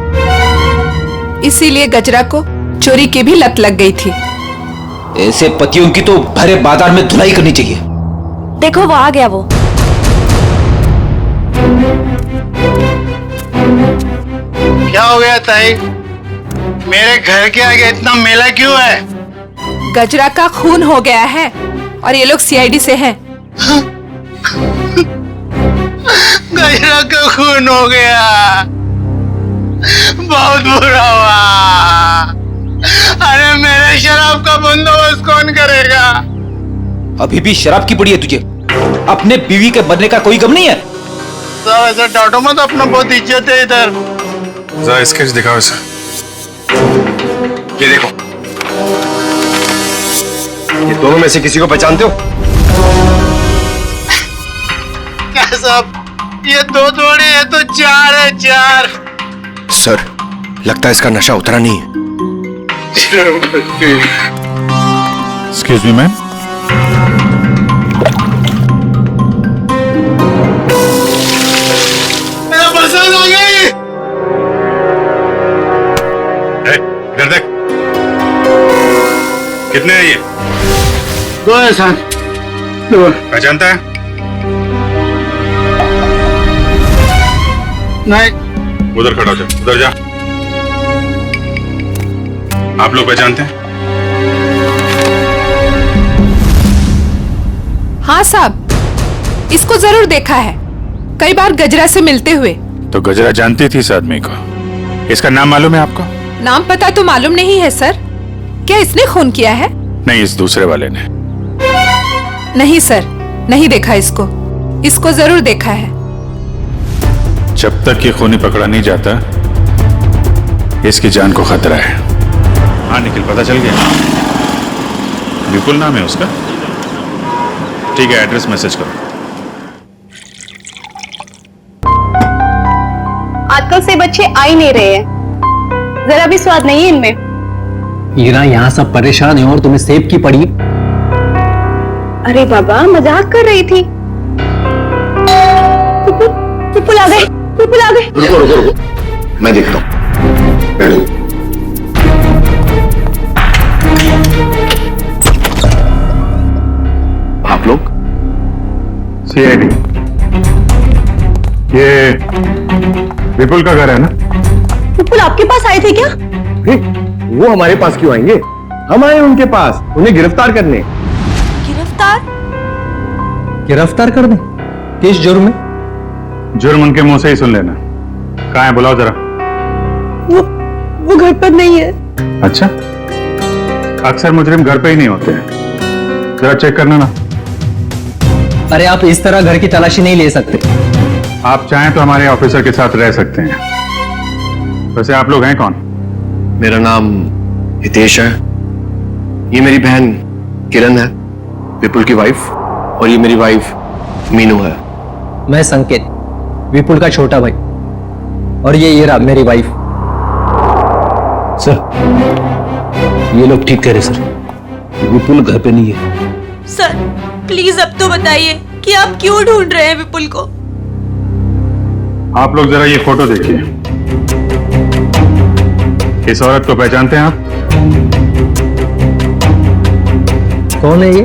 Speaker 22: इसीलिए गजरा को चोरी की भी लत लग गई थी।
Speaker 21: ऐसे पतियों की तो भरे बाजार में धुलाई करनी चाहिए।
Speaker 16: देखो वो आ गया। वो
Speaker 23: क्या हो गया ताई? मेरे घर के आगे इतना मेला क्यों है?
Speaker 22: गजरा का खून हो गया है और ये लोग सीआईडी से हैं।
Speaker 23: गजरा का खून हो गया, बहुत बुरा हुआ। अरे मेरे शराब का बंदोबस्त कौन करेगा?
Speaker 21: अभी भी शराब की पड़ी है तुझे? अपने बीवी के मरने का कोई गम नहीं है?
Speaker 23: साहब ऐसा डांटो मत, अपना बहुत इज्जत है इधर।
Speaker 19: जरा स्केच दिखाओ इसे।
Speaker 15: ये देखो, ये दोनों में से किसी को पहचानते हो?
Speaker 23: क्या साहब, ये 2 थोड़े है तो 4 है, 4।
Speaker 15: सर, लगता है इसका नशा उतरा नहीं है।
Speaker 19: Excuse me ma'am.
Speaker 23: मेरा बरसात आ गई।
Speaker 19: इधर देख, कितने हैं ये?
Speaker 23: 2 है सर। 2
Speaker 19: पहचानता है?
Speaker 23: नहीं।
Speaker 19: उधर खड़ा हो जा, उधर जा। आप लोग पहचानते हैं?
Speaker 22: हाँ साहब, इसको जरूर देखा है, कई बार गजरा से मिलते हुए।
Speaker 19: तो गजरा जानती थी इस आदमी को? इसका नाम मालूम है आपको?
Speaker 22: नाम पता तो मालूम नहीं है सर। क्या इसने खून किया है?
Speaker 19: नहीं, इस दूसरे वाले ने।
Speaker 22: नहीं सर, नहीं देखा इसको। इसको जरूर देखा है।
Speaker 19: जब तक ये खूनी पकड़ा नहीं जाता, इसकी जान को खतरा है। हाँ निखिल, पता चल गया? विपुल नाम है उसका? ठीक है, एड्रेस मैसेज करो।
Speaker 16: आजकल से बच्चे आ ही नहीं रहे हैं, जरा भी स्वाद नहीं है इनमें।
Speaker 17: हीरा, यहाँ सब परेशान है और तुम्हें सेब की पड़ी।
Speaker 16: अरे बाबा, मजाक कर रही थी। विपुल आ गए, विपुल आ गए।
Speaker 15: रुको रुको रुको, मैं देखता हूँ। आप लोग?
Speaker 19: सीआईडी। ये विपुल का घर है ना?
Speaker 16: विपुल आपके पास आए थे क्या?
Speaker 7: वो हमारे पास क्यों आएंगे? हम आए उनके पास, उन्हें गिरफ्तार करने।
Speaker 16: गिरफ्तार?
Speaker 17: गिरफ्तार कर दें? किस जुर्म में?
Speaker 19: जुर्म उनके मुंह से ही सुन लेना। कहाँ है, बुलाओ जरा।
Speaker 16: वो घर पर नहीं है।
Speaker 19: अच्छा, अक्सर मुजरिम घर पे ही नहीं होते हैं, जरा चेक करना ना।
Speaker 17: अरे आप इस तरह घर की तलाशी नहीं ले सकते।
Speaker 19: आप चाहें तो हमारे ऑफिसर के साथ रह सकते हैं। वैसे आप लोग हैं कौन?
Speaker 15: मेरा नाम हितेश है, ये मेरी बहन किरण है, विपुल की वाइफ, और ये मेरी वाइफ मीनू है।
Speaker 17: मैं संकेत, विपुल का छोटा भाई, और ये ईरा मेरी वाइफ।
Speaker 21: सर, ये लोग ठीक कह रहे सर, विपुल घर पे नहीं है।
Speaker 20: सर प्लीज अब तो बताइए कि आप क्यों ढूंढ रहे हैं विपुल को?
Speaker 19: आप लोग जरा ये फोटो देखिए। इस औरत को पहचानते हैं आप?
Speaker 17: कौन है ये?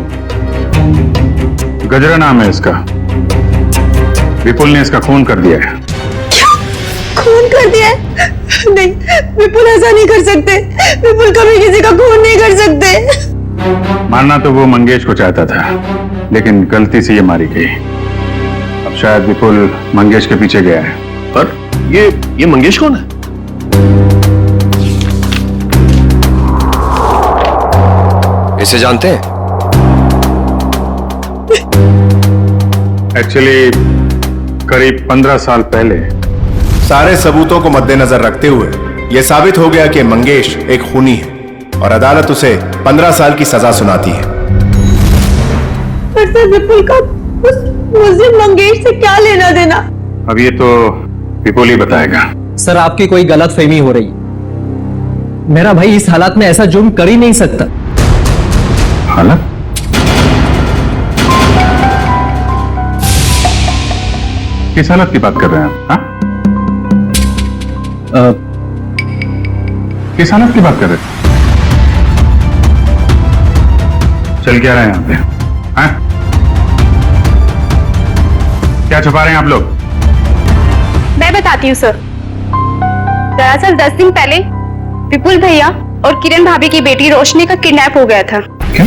Speaker 19: गजरा नाम है इसका। विपुल ने इसका खून कर दिया है।
Speaker 20: खून कर दिया है? नहीं, विपुल ऐसा नहीं कर सकते। विपुल कभी किसी का खून नहीं कर सकते।
Speaker 19: मारना तो वो मंगेश को चाहता था, लेकिन गलती से ये मारी गई। अब शायद विपुल मंगेश के पीछे गया है।
Speaker 15: पर ये मंगेश कौन है? इसे जानते हैं?
Speaker 19: एक्चुअली करीब 15 साल पहले
Speaker 2: सारे सबूतों को मद्देनजर रखते हुए यह साबित हो गया कि मंगेश एक खूनी है और अदालत उसे 15 साल की सजा सुनाती है।
Speaker 20: पर सर, विपुल का उस मुस्लिम मंगेश से क्या लेना देना?
Speaker 19: अब ये तो विपुल ही बताएगा।
Speaker 17: सर आपकी कोई गलतफहमी हो रही। मेरा भाई इस हालात में ऐसा जुर्म कर ही नहीं सकता।
Speaker 19: हालत? किस हालत की बात कर रहे हैं आप? हाँ? किस हालत की बात कर रहे हैं? चल क्या रहे हैं यहाँ पे? हाँ? क्या छुपा रहे हैं आप लोग?
Speaker 16: मैं बताती हूँ सर। दरअसल 10 दिन पहले विपुल भैया और किरण भाभी की बेटी रोशनी का किडनैप हो गया था।
Speaker 19: क्या?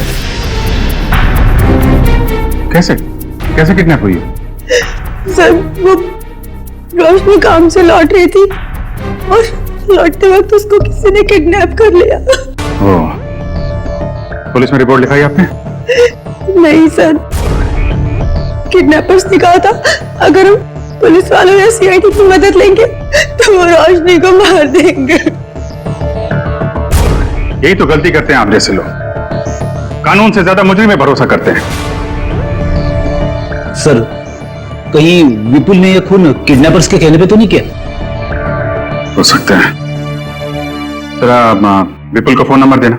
Speaker 19: कैसे किडनैप हुई है?
Speaker 20: सर, वो रोशनी काम से लौट रही थी और लौटते वक्त उसको किसी ने किडनैप कर लिया।
Speaker 19: पुलिस में रिपोर्ट लिखाई आपने?
Speaker 20: नहीं सर, किडनैपर्स ने कहा था अगर हम पुलिस वालों या सीआईडी की मदद लेंगे तो वो रोशनी को मार देंगे।
Speaker 10: यही तो गलती करते हैं आप जैसे लोग, कानून से ज्यादा मुजरिम में भरोसा करते हैं।
Speaker 21: सर, कहीं विपुल ने यह खून किडनैपर्स के कहने पे तो नहीं किया?
Speaker 10: हो सकता है। जरा विपुल को फोन नंबर देना।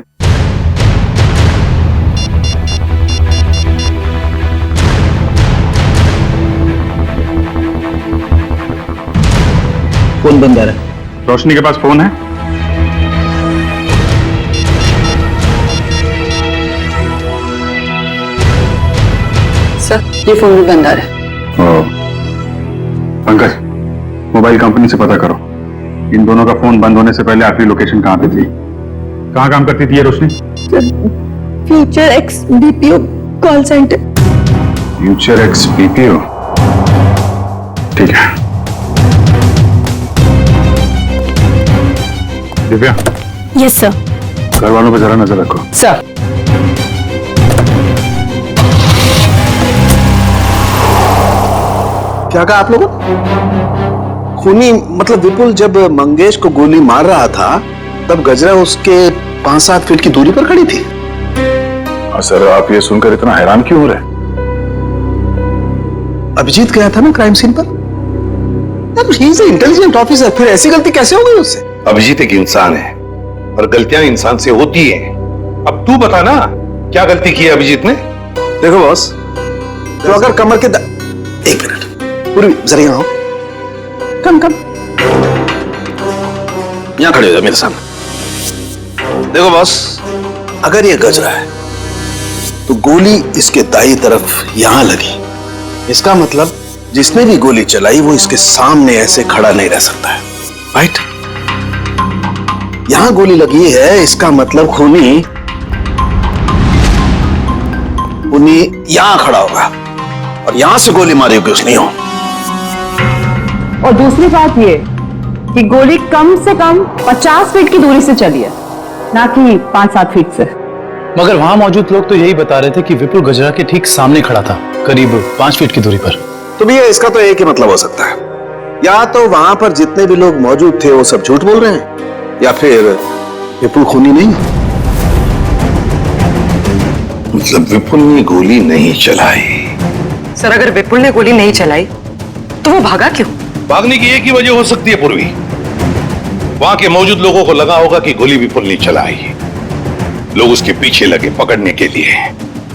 Speaker 21: फोन बंद आ रहा है।
Speaker 10: रोशनी के पास फोन है?
Speaker 14: सर, ये फोन भी बंद आ रहा है।
Speaker 10: पंकज, मोबाइल कंपनी से पता करो इन दोनों का फोन बंद होने से पहले आखिरी लोकेशन कहां पे थी। कहां काम करती थी ये Roshni?
Speaker 20: Future X BPO call centre.
Speaker 10: Future X BPO, ठीक है। दिव्या।
Speaker 1: Yes sir.
Speaker 10: घर वालों पर जरा नजर रखो।
Speaker 17: सर।
Speaker 11: क्या कहा आप लोगों? खूनी मतलब विपुल जब मंगेश को गोली मार रहा था तब गजरा उसके 5-7 फीट की दूरी पर खड़ी थी।
Speaker 8: सर, आप ये सुनकर इतना हैरान क्यों हो रहे?
Speaker 11: अभिजीत गया था ना क्राइम सीन पर। इंटेलिजेंट ऑफिसर, फिर ऐसी गलती कैसे हो गई उससे? अभिजीत एक इंसान है और गलतियां इंसान से होती हैं। अब तू बता ना, क्या गलती की है अभिजीत ने? देखो बॉस, तो अगर कमर के एक मिनट पूरी जरा यहाँ आओ। कम यहां खड़े हो जाओ मेरे सामने। देखो बॉस, अगर ये गजरा है तो गोली इसके दाई तरफ यहां लगी, इसका मतलब जिसने भी गोली चलाई वो इसके सामने ऐसे खड़ा नहीं रह सकता है, राइट? यहां गोली लगी है, इसका मतलब खूनी यहां खड़ा होगा और यहां से गोली मारी होगी उसने।
Speaker 14: और दूसरी बात ये कि गोली कम से कम 50 फीट की दूरी से चली है, ना कि 5-7 फीट से।
Speaker 21: मगर वहां मौजूद लोग तो यही बता रहे थे कि विपुल गजरा के ठीक सामने खड़ा था, करीब 5 फीट की दूरी पर।
Speaker 11: तो भैया इसका तो एक ही मतलब हो सकता है, या तो वहां पर जितने भी लोग मौजूद थे वो सब झूठ बोल रहे हैं, या फिर विपुल खूनी नहीं।
Speaker 3: मतलब विपुल ने गोली नहीं चलाई।
Speaker 14: सर, अगर विपुल ने गोली नहीं चलाई तो वो भागा क्यों?
Speaker 11: भागने की एक ही वजह हो सकती है पूर्वी, वहां के मौजूद लोगों को लगा होगा कि गोली विपुल ने चलाई, लोग उसके पीछे लगे पकड़ने के लिए,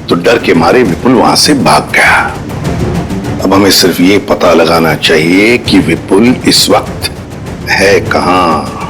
Speaker 11: तो डर के मारे विपुल वहां से भाग गया। अब हमें सिर्फ ये पता लगाना चाहिए कि विपुल इस वक्त है कहां।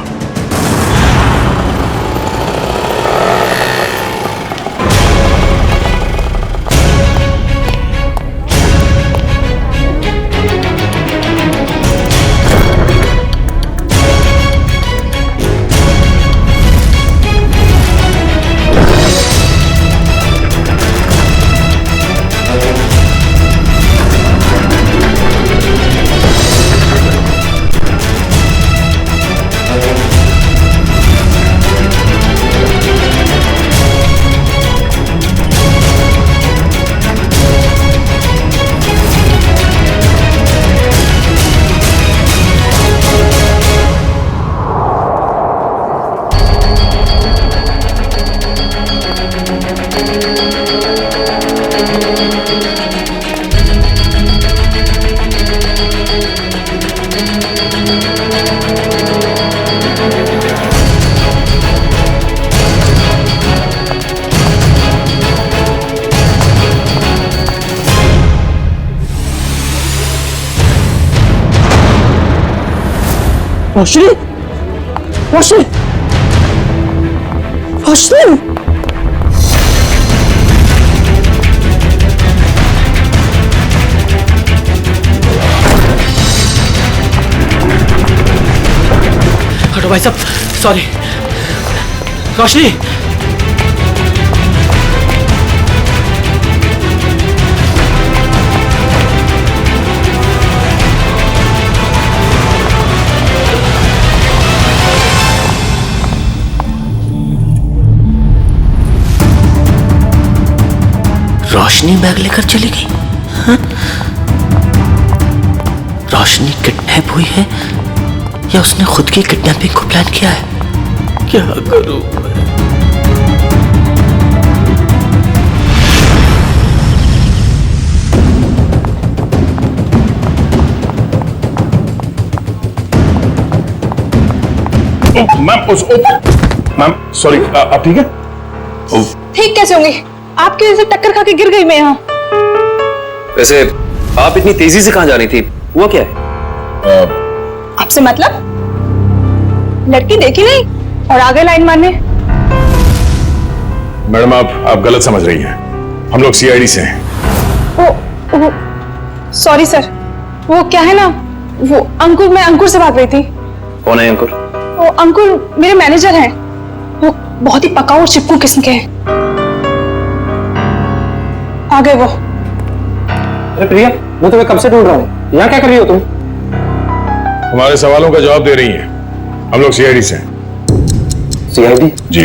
Speaker 20: रोशनी, रोशनी, रोशनी।
Speaker 17: हटो भाई साहब, सॉरी। रोशनी,
Speaker 4: रोशनी बैग लेकर चली गई? हाँ? रोशनी किडनैप हुई है या उसने खुद की किडनैपिंग को प्लान किया है? क्या करूं मैं?
Speaker 10: मैम सॉरी, आप ठीक है?
Speaker 22: ठीक कैसे होंगी? आपकी वजह से टक्कर खा के गिर गई मैं यहाँ।
Speaker 9: वैसे आप इतनी तेजी से कहाँ जा रही थी? हुआ क्या है?
Speaker 22: आपसे मतलब? लड़की देखी नहीं और आगे लाइन मारने।
Speaker 10: मैडम आप गलत समझ रही हैं। हम लोग सीआईडी से हैं।
Speaker 22: ओ सॉरी सर, वो क्या है ना, वो अंकुर, मैं अंकुर से बात रही थी।
Speaker 9: कौन है अंकुर?
Speaker 22: वो अंकुर मेरे मैनेजर हैं। वो बहुत ही पकाऊ और चिपकू किस्म के हैं। आ गए वो।
Speaker 17: अरे प्रिया, मैं तुम्हें कब से ढूंढ रहा हूँ, यहाँ क्या कर रही हो तुम?
Speaker 10: हमारे सवालों का जवाब दे रही हैं। हम लोग सीआईडी से हैं।
Speaker 17: सीआईडी?
Speaker 10: जी।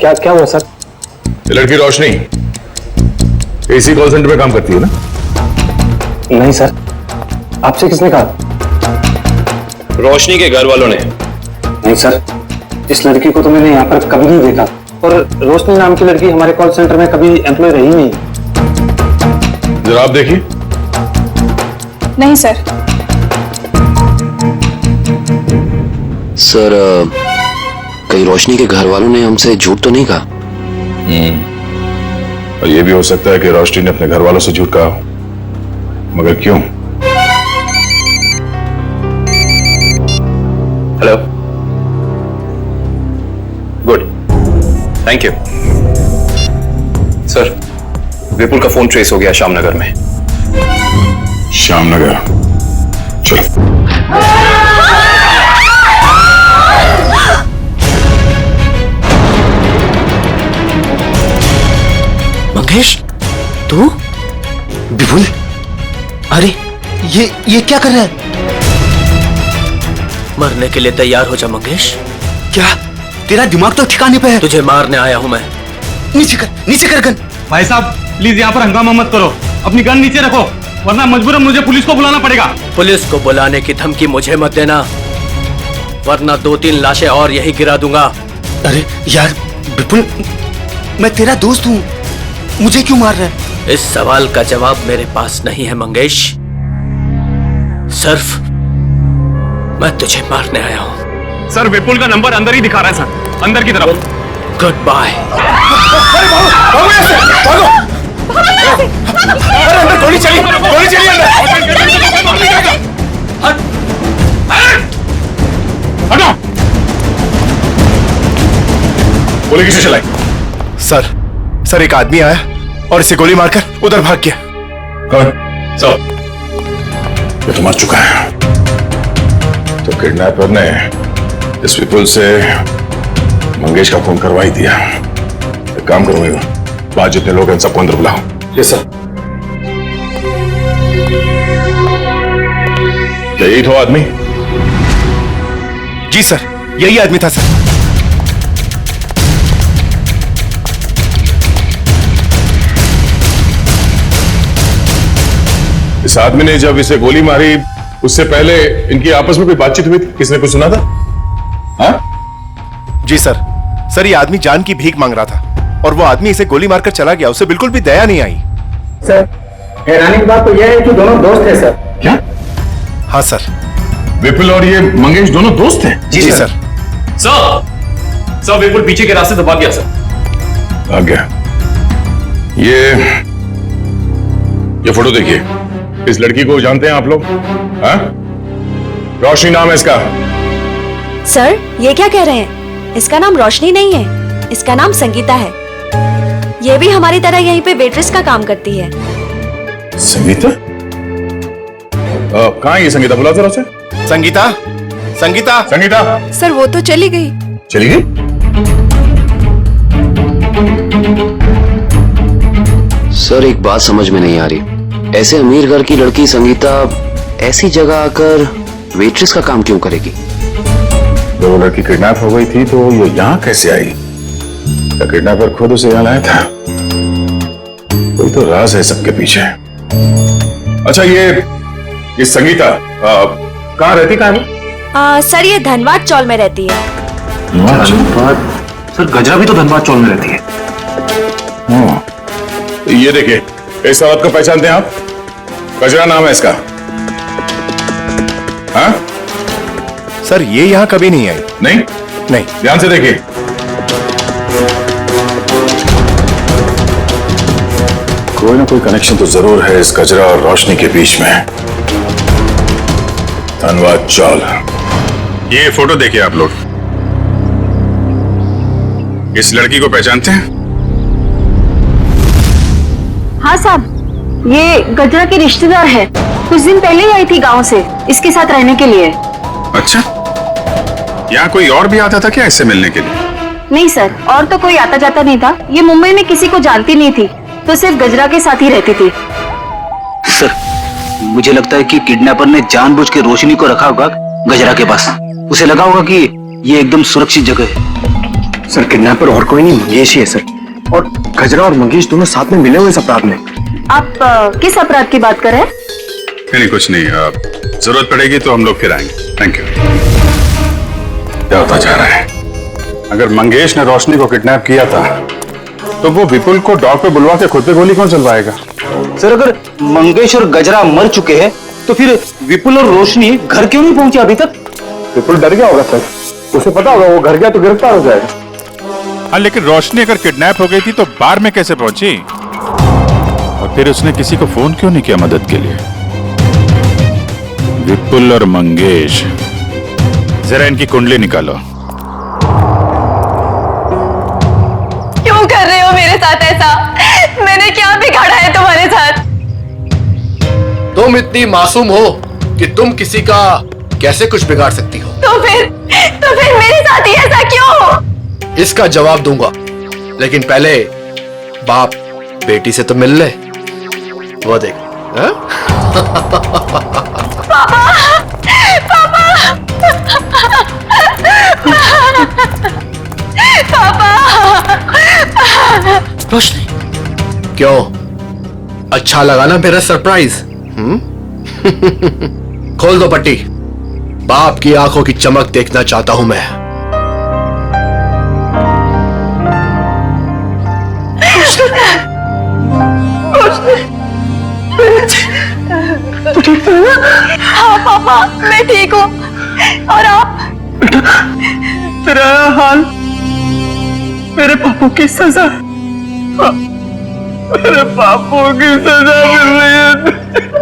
Speaker 17: क्या क्या हुआ सर?
Speaker 10: ये लड़की रोशनी एसी कॉल सेंटर में काम करती है ना?
Speaker 17: नहीं सर, आपसे किसने कहा?
Speaker 9: रोशनी के घर वालों ने।
Speaker 17: नहीं सर, इस लड़की को तो मैंने यहाँ पर कभी नहीं देखा, और रोशनी नाम की लड़की हमारे कॉल सेंटर में कभी एम्प्लॉय रही नहीं।
Speaker 10: जरा आप देखिए।
Speaker 22: नहीं सर।
Speaker 15: सर, कहीं रोशनी के घर वालों ने हमसे झूठ तो नहीं कहा?
Speaker 10: और ये भी हो सकता है कि रोशनी ने अपने घर वालों से झूठ कहा, मगर क्यों?
Speaker 9: Hello, good, thank you sir. Vipul का फोन ट्रेस हो गया श्यामनगर में।
Speaker 10: श्यामनगर? चलो।
Speaker 4: मंगेश, तू? विपुल, अरे ये क्या कर रहा है? मरने के लिए तैयार हो जा मंगेश। क्या तेरा दिमाग तो ठिकाने पे है? तुझे मारने आया हूं मैं। नीचे कर गन।
Speaker 17: भाई साहब प्लीज यहाँ पर हंगामा मत करो, अपनी गन नीचे रखो, वरना मजबूरन मुझे पुलिस को बुलाना पड़ेगा।
Speaker 4: पुलिस को बुलाने की धमकी मुझे मत देना, वरना 2-3 लाशें और यही गिरा दूंगा। अरे यार विपुल, मैं तेरा दोस्त हूँ, मुझे क्यों मार रहा है? इस सवाल का जवाब मेरे पास नहीं है मंगेश। सिर्फ मैं तुझे मारने आया हूँ।
Speaker 17: सर विपुल का नंबर अंदर ही दिखा रहा है सर, अंदर की तरफ।
Speaker 4: Goodbye.
Speaker 10: गोली चली अंदर। गोली किसे चलाई?
Speaker 2: सर एक आदमी आया और इसे गोली मारकर उधर भाग गया।
Speaker 10: कौन? सर, ये तो मर चुका है। तो किडनैपर ने इस विपुल से मंगेश का फोन करवा ही दिया। एक काम करूंगा, बाहर जितने लोग हैं सबको अंदर बुलाओ। Yes sir. क्या यही था आदमी?
Speaker 2: जी सर, यही आदमी था सर।
Speaker 10: इस आदमी ने जब इसे गोली मारी उससे पहले इनकी आपस में कोई बातचीत हुई थी? किसने कुछ सुना था? हाँ?
Speaker 2: जी सर ये आदमी जान की भीख मांग रहा था और वो आदमी इसे गोली मारकर चला गया। उसे बिल्कुल भी दया नहीं आई।
Speaker 17: सर हैरानी की बात तो यह है कि दोनों दोस्त हैं सर।
Speaker 10: क्या?
Speaker 2: हाँ सर।
Speaker 10: विपुल और ये मंगेश दोनों दोस्त हैं?
Speaker 2: जी सर।
Speaker 9: सर विपुल पीछे के रास्ते से भाग गया सर।
Speaker 10: भाग गया? ये फोटो देखिए। इस लड़की को जानते हैं आप लोग? हाँ? रोशनी नाम है इसका।
Speaker 16: सर ये क्या कह रहे हैं? इसका नाम रोशनी नहीं है, इसका नाम संगीता है। ये भी हमारी तरह यहीं पे वेट्रेस का काम करती है।
Speaker 10: संगीता? कहाँ है ये संगीता? बुलाओ जरा उसे। संगीता।
Speaker 22: सर वो तो चली गई।
Speaker 10: चली गई?
Speaker 15: सर एक बात समझ में नहीं आ रही, ऐसे अमीर घर की लड़की संगीता ऐसी जगह आकर वेट्रेस का काम क्यों करेगी?
Speaker 10: जब वो लड़की किडनैप हो गई थी तो ये यहाँ कैसे आई? क्या किडनैपर खुद उसे यहाँ लाया था?
Speaker 8: कोई तो राज है सबके पीछे। अच्छा ये संगीता कहाँ रहती, कहाँ है?
Speaker 16: सर ये धनबाद चौल में रहती है।
Speaker 8: धनबाद?
Speaker 15: सर गजरा भी तो धनबाद चौल में रहती है।
Speaker 8: ये देखिए, इस औरत को पहचानते हैं आप? गजरा नाम है इसका। हाँ
Speaker 2: सर ये यहाँ कभी नहीं आई।
Speaker 8: नहीं
Speaker 2: नहीं,
Speaker 8: ध्यान से देखिए। कोई ना कोई कनेक्शन तो जरूर है इस गजरा और रोशनी के बीच में। धनबाद चौल।
Speaker 19: ये फोटो देखिए आप लोग, इस लड़की को पहचानते हैं?
Speaker 16: हाँ साहब, ये गजरा की रिश्तेदार है। कुछ दिन पहले ही आई थी गांव से इसके साथ रहने के लिए।
Speaker 19: अच्छा, यहाँ कोई और भी आता था क्या इससे मिलने के लिए?
Speaker 16: नहीं सर, और तो कोई आता जाता नहीं था। ये मुंबई में किसी को जानती नहीं थी, तो सिर्फ गजरा के साथ ही रहती थी।
Speaker 21: सर मुझे लगता है कि किडनैपर ने जानबूझ के रोशनी को रखा होगा गजरा के पास। उसे लगा होगा कि ये एकदम सुरक्षित जगह है।
Speaker 15: सर किडनैपर और कोई नहीं, मंगेश ही है सर। और गजरा और मंगेश दोनों साथ में मिले हुए इस अपराध में।
Speaker 16: आप किस अपराध की बात कर रहे हैं?
Speaker 19: नहीं कुछ नहीं, जरूरत पड़ेगी तो हम लोग फिर आएंगे। Thank you.
Speaker 8: क्या होता जा रहा है?
Speaker 19: अगर मंगेश ने रोशनी को किडनैप किया था तो वो विपुल को डॉग पे बुलवा के खुद पे गोली कौन चलवाएगा?
Speaker 21: सर अगर मंगेश और गजरा मर चुके हैं तो फिर विपुल और रोशनी घर क्यों नहीं पहुंचे अभी तक?
Speaker 13: विपुल डर गया होगा सर, उसे पता होगा वो घर गया तो गिरफ्तार हो जाएगा।
Speaker 19: हाँ लेकिन रोशनी अगर किडनैप हो गई थी तो बार में कैसे पहुंची? और फिर उसने किसी को फोन क्यों नहीं किया मदद के लिए? विपुल और मंगेश, जरा इनकी कुंडली निकालो।
Speaker 20: क्यों कर रहे हो मेरे साथ ऐसा? मैंने क्या बिगाड़ा है तुम्हारे साथ?
Speaker 15: तुम इतनी मासूम हो कि तुम किसी का कैसे कुछ बिगाड़ सकती हो?
Speaker 20: तो फिर मेरे साथ ही ऐसा क्यों?
Speaker 15: इसका जवाब दूंगा, लेकिन पहले बाप बेटी से तो मिल ले। वो देख।
Speaker 20: पापा, पापा, पापा।
Speaker 15: रोशनी, क्यों अच्छा लगा ना मेरा सरप्राइज? खोल दो पट्टी। बाप की आंखों की चमक देखना चाहता हूं मैं।
Speaker 20: हाँ पापा, मैं ठीक हूँ। और आप?
Speaker 17: तेरा हाल मेरे पापों की सजा। मेरे पापों की सजा मिल रही है।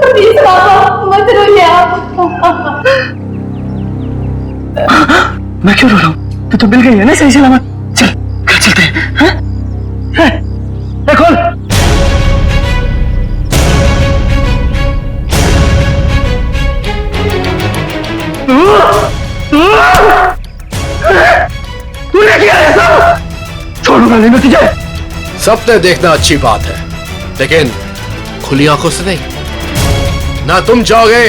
Speaker 20: प्लीज पापा मत रोइए आप।
Speaker 17: मैं क्यों रो रहा हूँ? तो मिल गई है ना सही सलामत। चल घर चलते हैं। खोल।
Speaker 20: तूने किया है सब?
Speaker 17: छोड़ूंगा नहीं मैं तुझे।
Speaker 15: सपने देखना अच्छी बात है, लेकिन खुली आंखों से नहीं। ना तुम जाओगे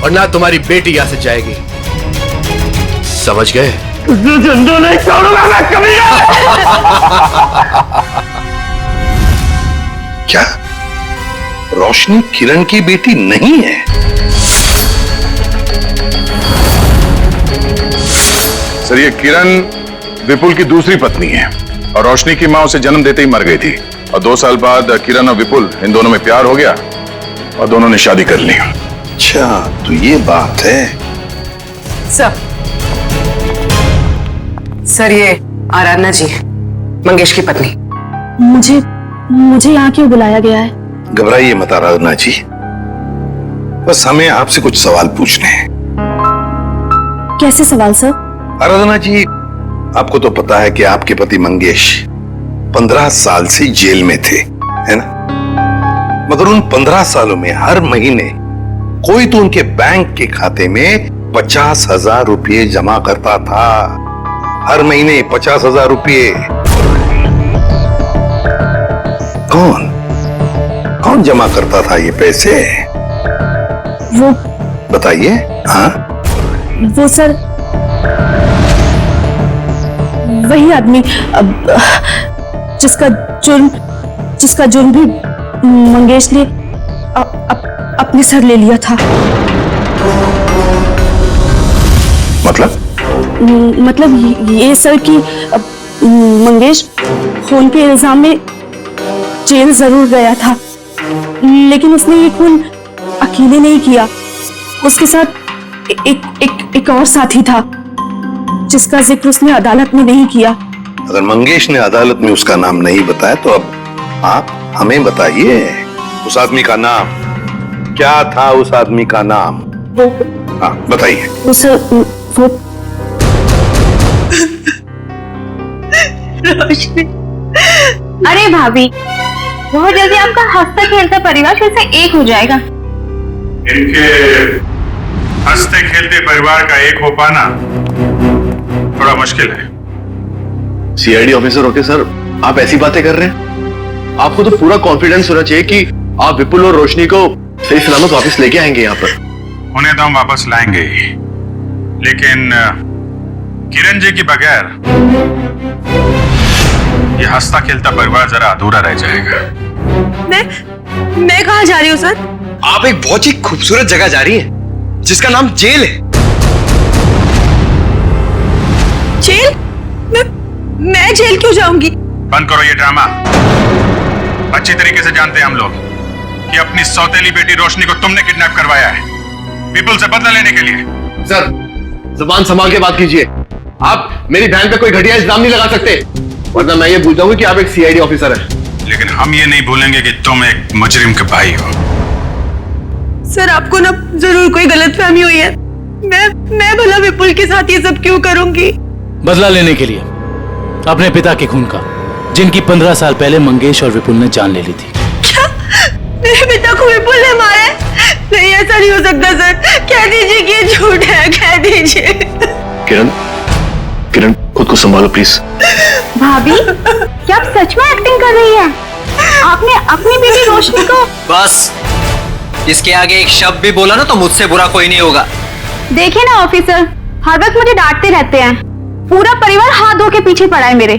Speaker 15: और ना तुम्हारी बेटी यहां से जाएगी, समझ गए?
Speaker 17: तुझे जिंदा नहीं छोड़ूंगा मैं कभी।
Speaker 11: क्या रोशनी किरण की बेटी नहीं है?
Speaker 8: सर ये किरण विपुल की दूसरी पत्नी है और रोशनी की मां उसे जन्म देते ही मर गई थी। और 2 साल बाद किरण और विपुल इन दोनों में प्यार हो गया और दोनों ने शादी कर ली।
Speaker 11: अच्छा तो ये बात है।
Speaker 14: सर ये आराधना जी, मंगेश की पत्नी।
Speaker 16: मुझे यहाँ क्यों बुलाया गया है?
Speaker 11: घबराइए मत आराधना जी, बस हमें आपसे कुछ सवाल पूछने हैं।
Speaker 16: कैसे सवाल सर?
Speaker 11: आराधना जी, आपको तो पता है कि आपके पति मंगेश 15 साल से जेल में थे, है ना? मगर उन 15 सालों में हर महीने कोई तो उनके बैंक के खाते में 50,000 रुपये जमा करता था। हर महीने 50,000 रुपये। कौन जमा करता था ये पैसे?
Speaker 16: वो
Speaker 11: बताइए। हाँ
Speaker 16: वो सर वही आदमी जिसका जुर्म
Speaker 6: जिसका जुर्म भी मंगेश ने अपने सर ले लिया था। मतलब ये सर कि मंगेश खून के इल्जाम में जेल जरूर गया था, लेकिन उसने ये खून अकेले नहीं किया। उसके साथ एक और साथी था जिसका जिक्र उसने अदालत में नहीं किया।
Speaker 11: अगर मंगेश ने अदालत में उसका नाम नहीं बताया तो अब आप हमें बताइए उस आदमी का नाम क्या था। उस आदमी का नाम हाँ बताइए।
Speaker 6: वो
Speaker 20: रोशनी। अरे भाभी, बहुत जल्दी आपका हंसता खेलता परिवार फिर से एक हो जाएगा।
Speaker 10: इनके हंसते खेलते परिवार का एक हो पाना थोड़ा मुश्किल है।
Speaker 12: सीआईडी ऑफिसर होके सर आप ऐसी बातें कर रहे हैं? आपको तो पूरा कॉन्फिडेंस होना चाहिए कि आप विपुल और रोशनी को सही सलामत वापस लेके आएंगे यहाँ पर।
Speaker 10: उन्हें तो हम वापस लाएंगे ही, लेकिन किरण जी के बगैर ये हंसता खेलता परिवार जरा अधूरा रह जाएगा।
Speaker 20: मैं कहाँ जा रही हूँ सर?
Speaker 12: आप एक बहुत ही खूबसूरत जगह जा रही हैं जिसका नाम जेल है।
Speaker 20: जेल? मैं जेल क्यों जाऊंगी?
Speaker 10: बंद करो ये ड्रामा। अच्छी तरीके से जानते हैं हम लोग कि अपनी सौतेली बेटी रोशनी को तुमने किडनैप करवाया है विपुल से बदला लेने के लिए।
Speaker 12: सर जुबान संभाल के बात कीजिए। आप मेरी बहन पे कोई घटिया इल्जाम नहीं लगा सकते, वरना मैं ये भूल जाऊंगी कि आप एक सीआईडी ऑफिसर हैं।
Speaker 10: लेकिन हम ये नहीं भूलेंगे कि तुम एक मुजरिम के भाई हो।
Speaker 20: सर आपको ना जरूर कोई गलतफहमी हुई है। मैं भला विपुल के साथ ये सब क्यों करूंगी?
Speaker 18: बदला लेने के लिए अपने पिता के खून का, जिनकी 15 साल पहले मंगेश और विपुल ने जान ले ली थी।
Speaker 20: क्या? मेरे पिता को विपुल ने मारा है? नहीं, ऐसा नहीं हो सकता सर। कह दीजिए कि ये झूठ है, कह दीजिए।
Speaker 12: किरण खुद को संभालो प्लीज।
Speaker 20: भाभी, क्या आप सच में एक्टिंग कर रही हैं? आपने अपनी बेटी रोशनी को।
Speaker 9: बस इसके आगे एक शब्द भी बोला ना तो मुझसे बुरा कोई नहीं होगा।
Speaker 20: देखिए ना ऑफिसर, हर वक्त मुझे डांटते रहते हैं। पूरा परिवार हाथ धो के पीछे पड़ा है मेरे।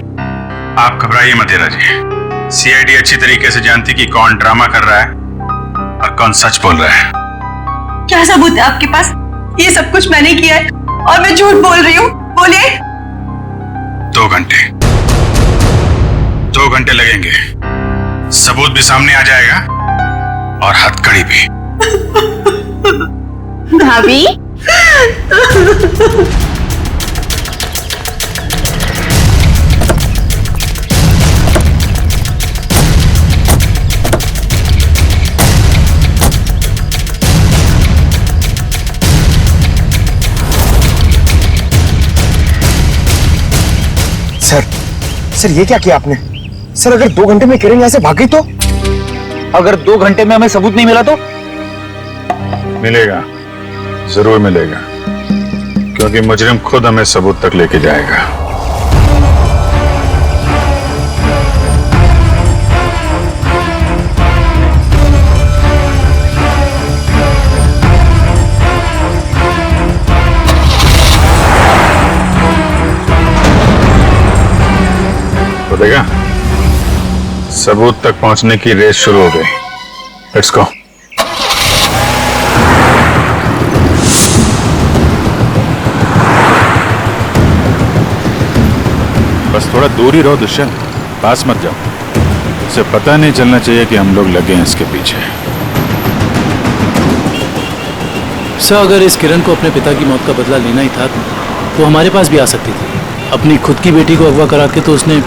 Speaker 10: आप घबराइए मत हेरा जी। सीआईडी अच्छी तरीके से जानती कि कौन ड्रामा कर रहा है और कौन सच बोल रहा है।
Speaker 20: क्या सबूत है आपके पास? ये सब कुछ मैंने किया है और मैं झूठ बोल रही हूँ। बोलिए।
Speaker 10: 2 घंटे 2 घंटे लगेंगे। सबूत भी सामने आ जाएगा और हथकड़ी भी।
Speaker 20: भाभी
Speaker 5: सर ये क्या किया आपने? सर अगर 2 घंटे में किरण यहाँ से भाग गई तो?
Speaker 21: अगर 2 घंटे में हमें सबूत नहीं मिला तो?
Speaker 10: मिलेगा, जरूर मिलेगा, क्योंकि मुजरिम खुद हमें सबूत तक लेके जाएगा। तो देखा, सबूत तक पहुंचने की रेस शुरू हो गई। Let's go.
Speaker 19: बस थोड़ा दूर ही रहो दुष्यंत, पास मत जाओ। उसे पता नहीं चलना चाहिए कि हम लोग लगे हैं इसके पीछे।
Speaker 18: सर अगर इस किरण को अपने पिता की मौत का बदला लेना ही था तो हमारे पास भी आ सकती थी। अपनी खुद की बेटी को अगवा करा के तो उसने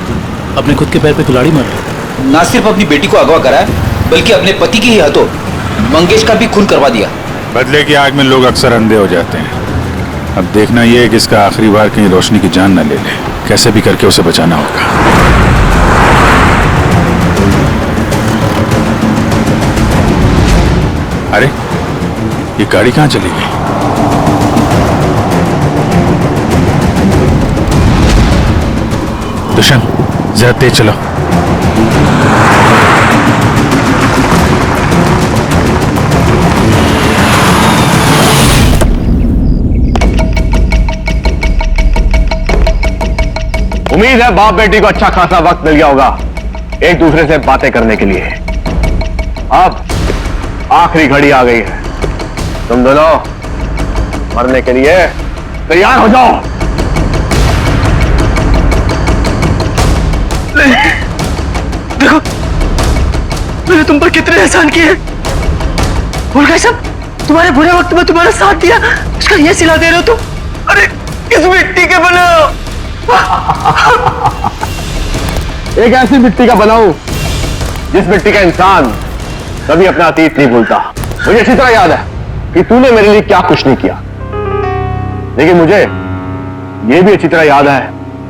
Speaker 18: अपने खुद के पैर पे कुल्हाड़ी मार दी।
Speaker 21: ना सिर्फ अपनी बेटी को अगवा कराया बल्कि अपने पति के ही हाथों मंगेश का भी खून करवा दिया।
Speaker 19: बदले की आग में लोग अक्सर अंधे हो जाते हैं। अब देखना यह है कि इसका आखिरी बार कहीं रोशनी की जान न ले ले। कैसे भी करके उसे बचाना होगा। अरे ये गाड़ी कहाँ चली गई? दुष्यंत जरा तेज चलो।
Speaker 12: उम्मीद है बाप बेटी को अच्छा खासा वक्त मिल गया होगा। एक दूसरे से बातें करने के लिए। अब आखिरी घड़ी आ गई है, तुम दोनों मरने के लिए तैयार हो जाओ।
Speaker 17: देखो मैंने तुम पर कितने एहसान किए, और कैसा तुम्हारे बुरे वक्त में तुम्हारा साथ दिया, उसका ये सिला दे रहे हो तुम। अरे किस मिट्टी के बने हो?
Speaker 12: एक ऐसी मिट्टी का बनाऊं जिस मिट्टी का इंसान कभी अपना अतीत नहीं भूलता। मुझे अच्छी तरह याद है कि तूने मेरे लिए क्या कुछ नहीं किया, लेकिन मुझे यह भी अच्छी तरह याद है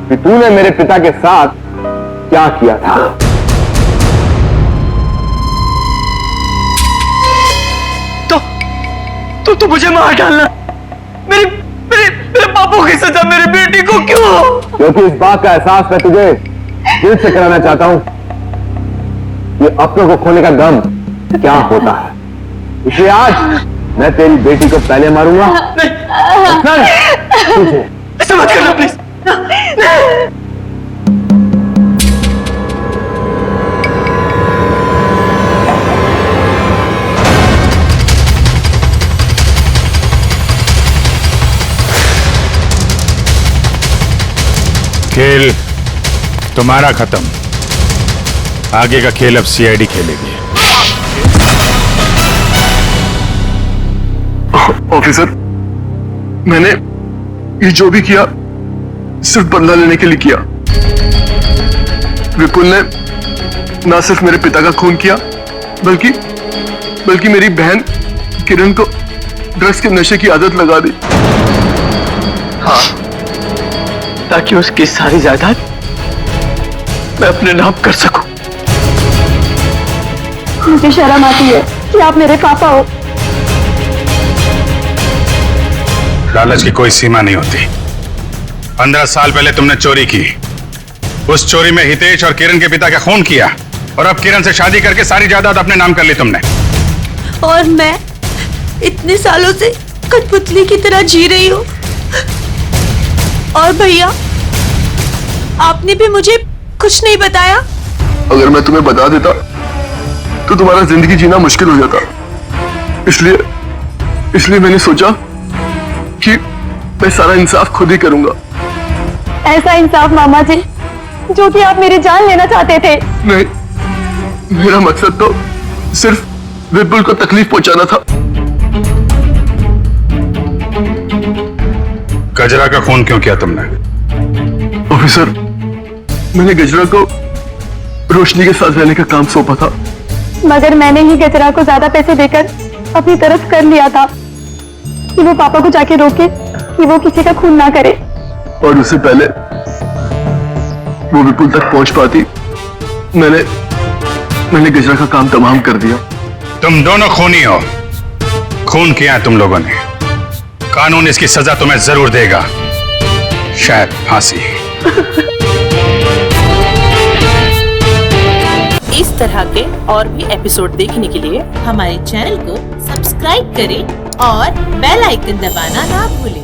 Speaker 12: कि तूने मेरे पिता के साथ क्या किया था।
Speaker 17: तो मुझे मार डालना, मेरे मेरे मेरे पापों की सजा मेरी बेटी को क्यों?
Speaker 12: क्योंकि इस बात का एहसास मैं तुझे दिल से कराना चाहता हूं कि अपनों को खोने का गम क्या होता है। इसलिए आज मैं तेरी बेटी को पहले मारूंगा। तुझे
Speaker 17: ऐसा मत करना प्लीज।
Speaker 19: खेल तुम्हारा खत्म, आगे का खेल अब सीआईडी खेलेगी।
Speaker 5: ऑफिसर, मैंने ये जो भी किया सिर्फ बदला लेने के लिए किया। विपुल ने ना सिर्फ मेरे पिता का खून किया, बल्कि मेरी बहन किरण को ड्रग्स के नशे की आदत लगा दी। हाँ, ताकि उसकी सारी जायदाद मैं अपने नाम कर सकूं।
Speaker 6: मुझे शर्म आती है कि आप मेरे पापा हो।
Speaker 19: लालच की कोई सीमा नहीं होती। 15 साल पहले तुमने चोरी की, उस चोरी में हितेश और किरण के पिता का खून किया, और अब किरण से शादी करके सारी जायदाद अपने नाम कर ली तुमने।
Speaker 20: और मैं इतने सालों से कठपुतली की तरह जी रही हूँ। और भैया, आपने भी मुझे कुछ नहीं बताया।
Speaker 5: अगर मैं तुम्हें बता देता तो तुम्हारा जिंदगी जीना मुश्किल हो जाता। इसलिए मैंने सोचा कि मैं सारा इंसाफ खुद ही करूंगा।
Speaker 6: ऐसा इंसाफ मामा जी जो कि आप मेरी जान लेना चाहते थे।
Speaker 5: नहीं, मेरा मकसद तो सिर्फ विपुल को तकलीफ पहुंचाना था।
Speaker 19: गजरा का खून क्यों किया तुमने?
Speaker 5: ऑफिसर, मैंने गजरा को रोशनी के साथ रहने का काम सौंपा था,
Speaker 6: मगर मैंने ही गजरा को ज्यादा पैसे देकर अपनी तरफ कर लिया था कि वो पापा को जाके रोके कि वो किसी का खून ना करे।
Speaker 5: और उससे पहले वो विपुल तक पहुंच पाती, मैंने गजरा का काम तमाम कर दिया।
Speaker 19: तुम दोनों खूनी हो, खून किया तुम लोगों ने। कानून इसकी सजा तुम्हें जरूर देगा, शायद फांसी।
Speaker 1: इस तरह के और भी एपिसोड देखने के लिए हमारे चैनल को सब्सक्राइब करें और बेल आइकन दबाना ना भूलें।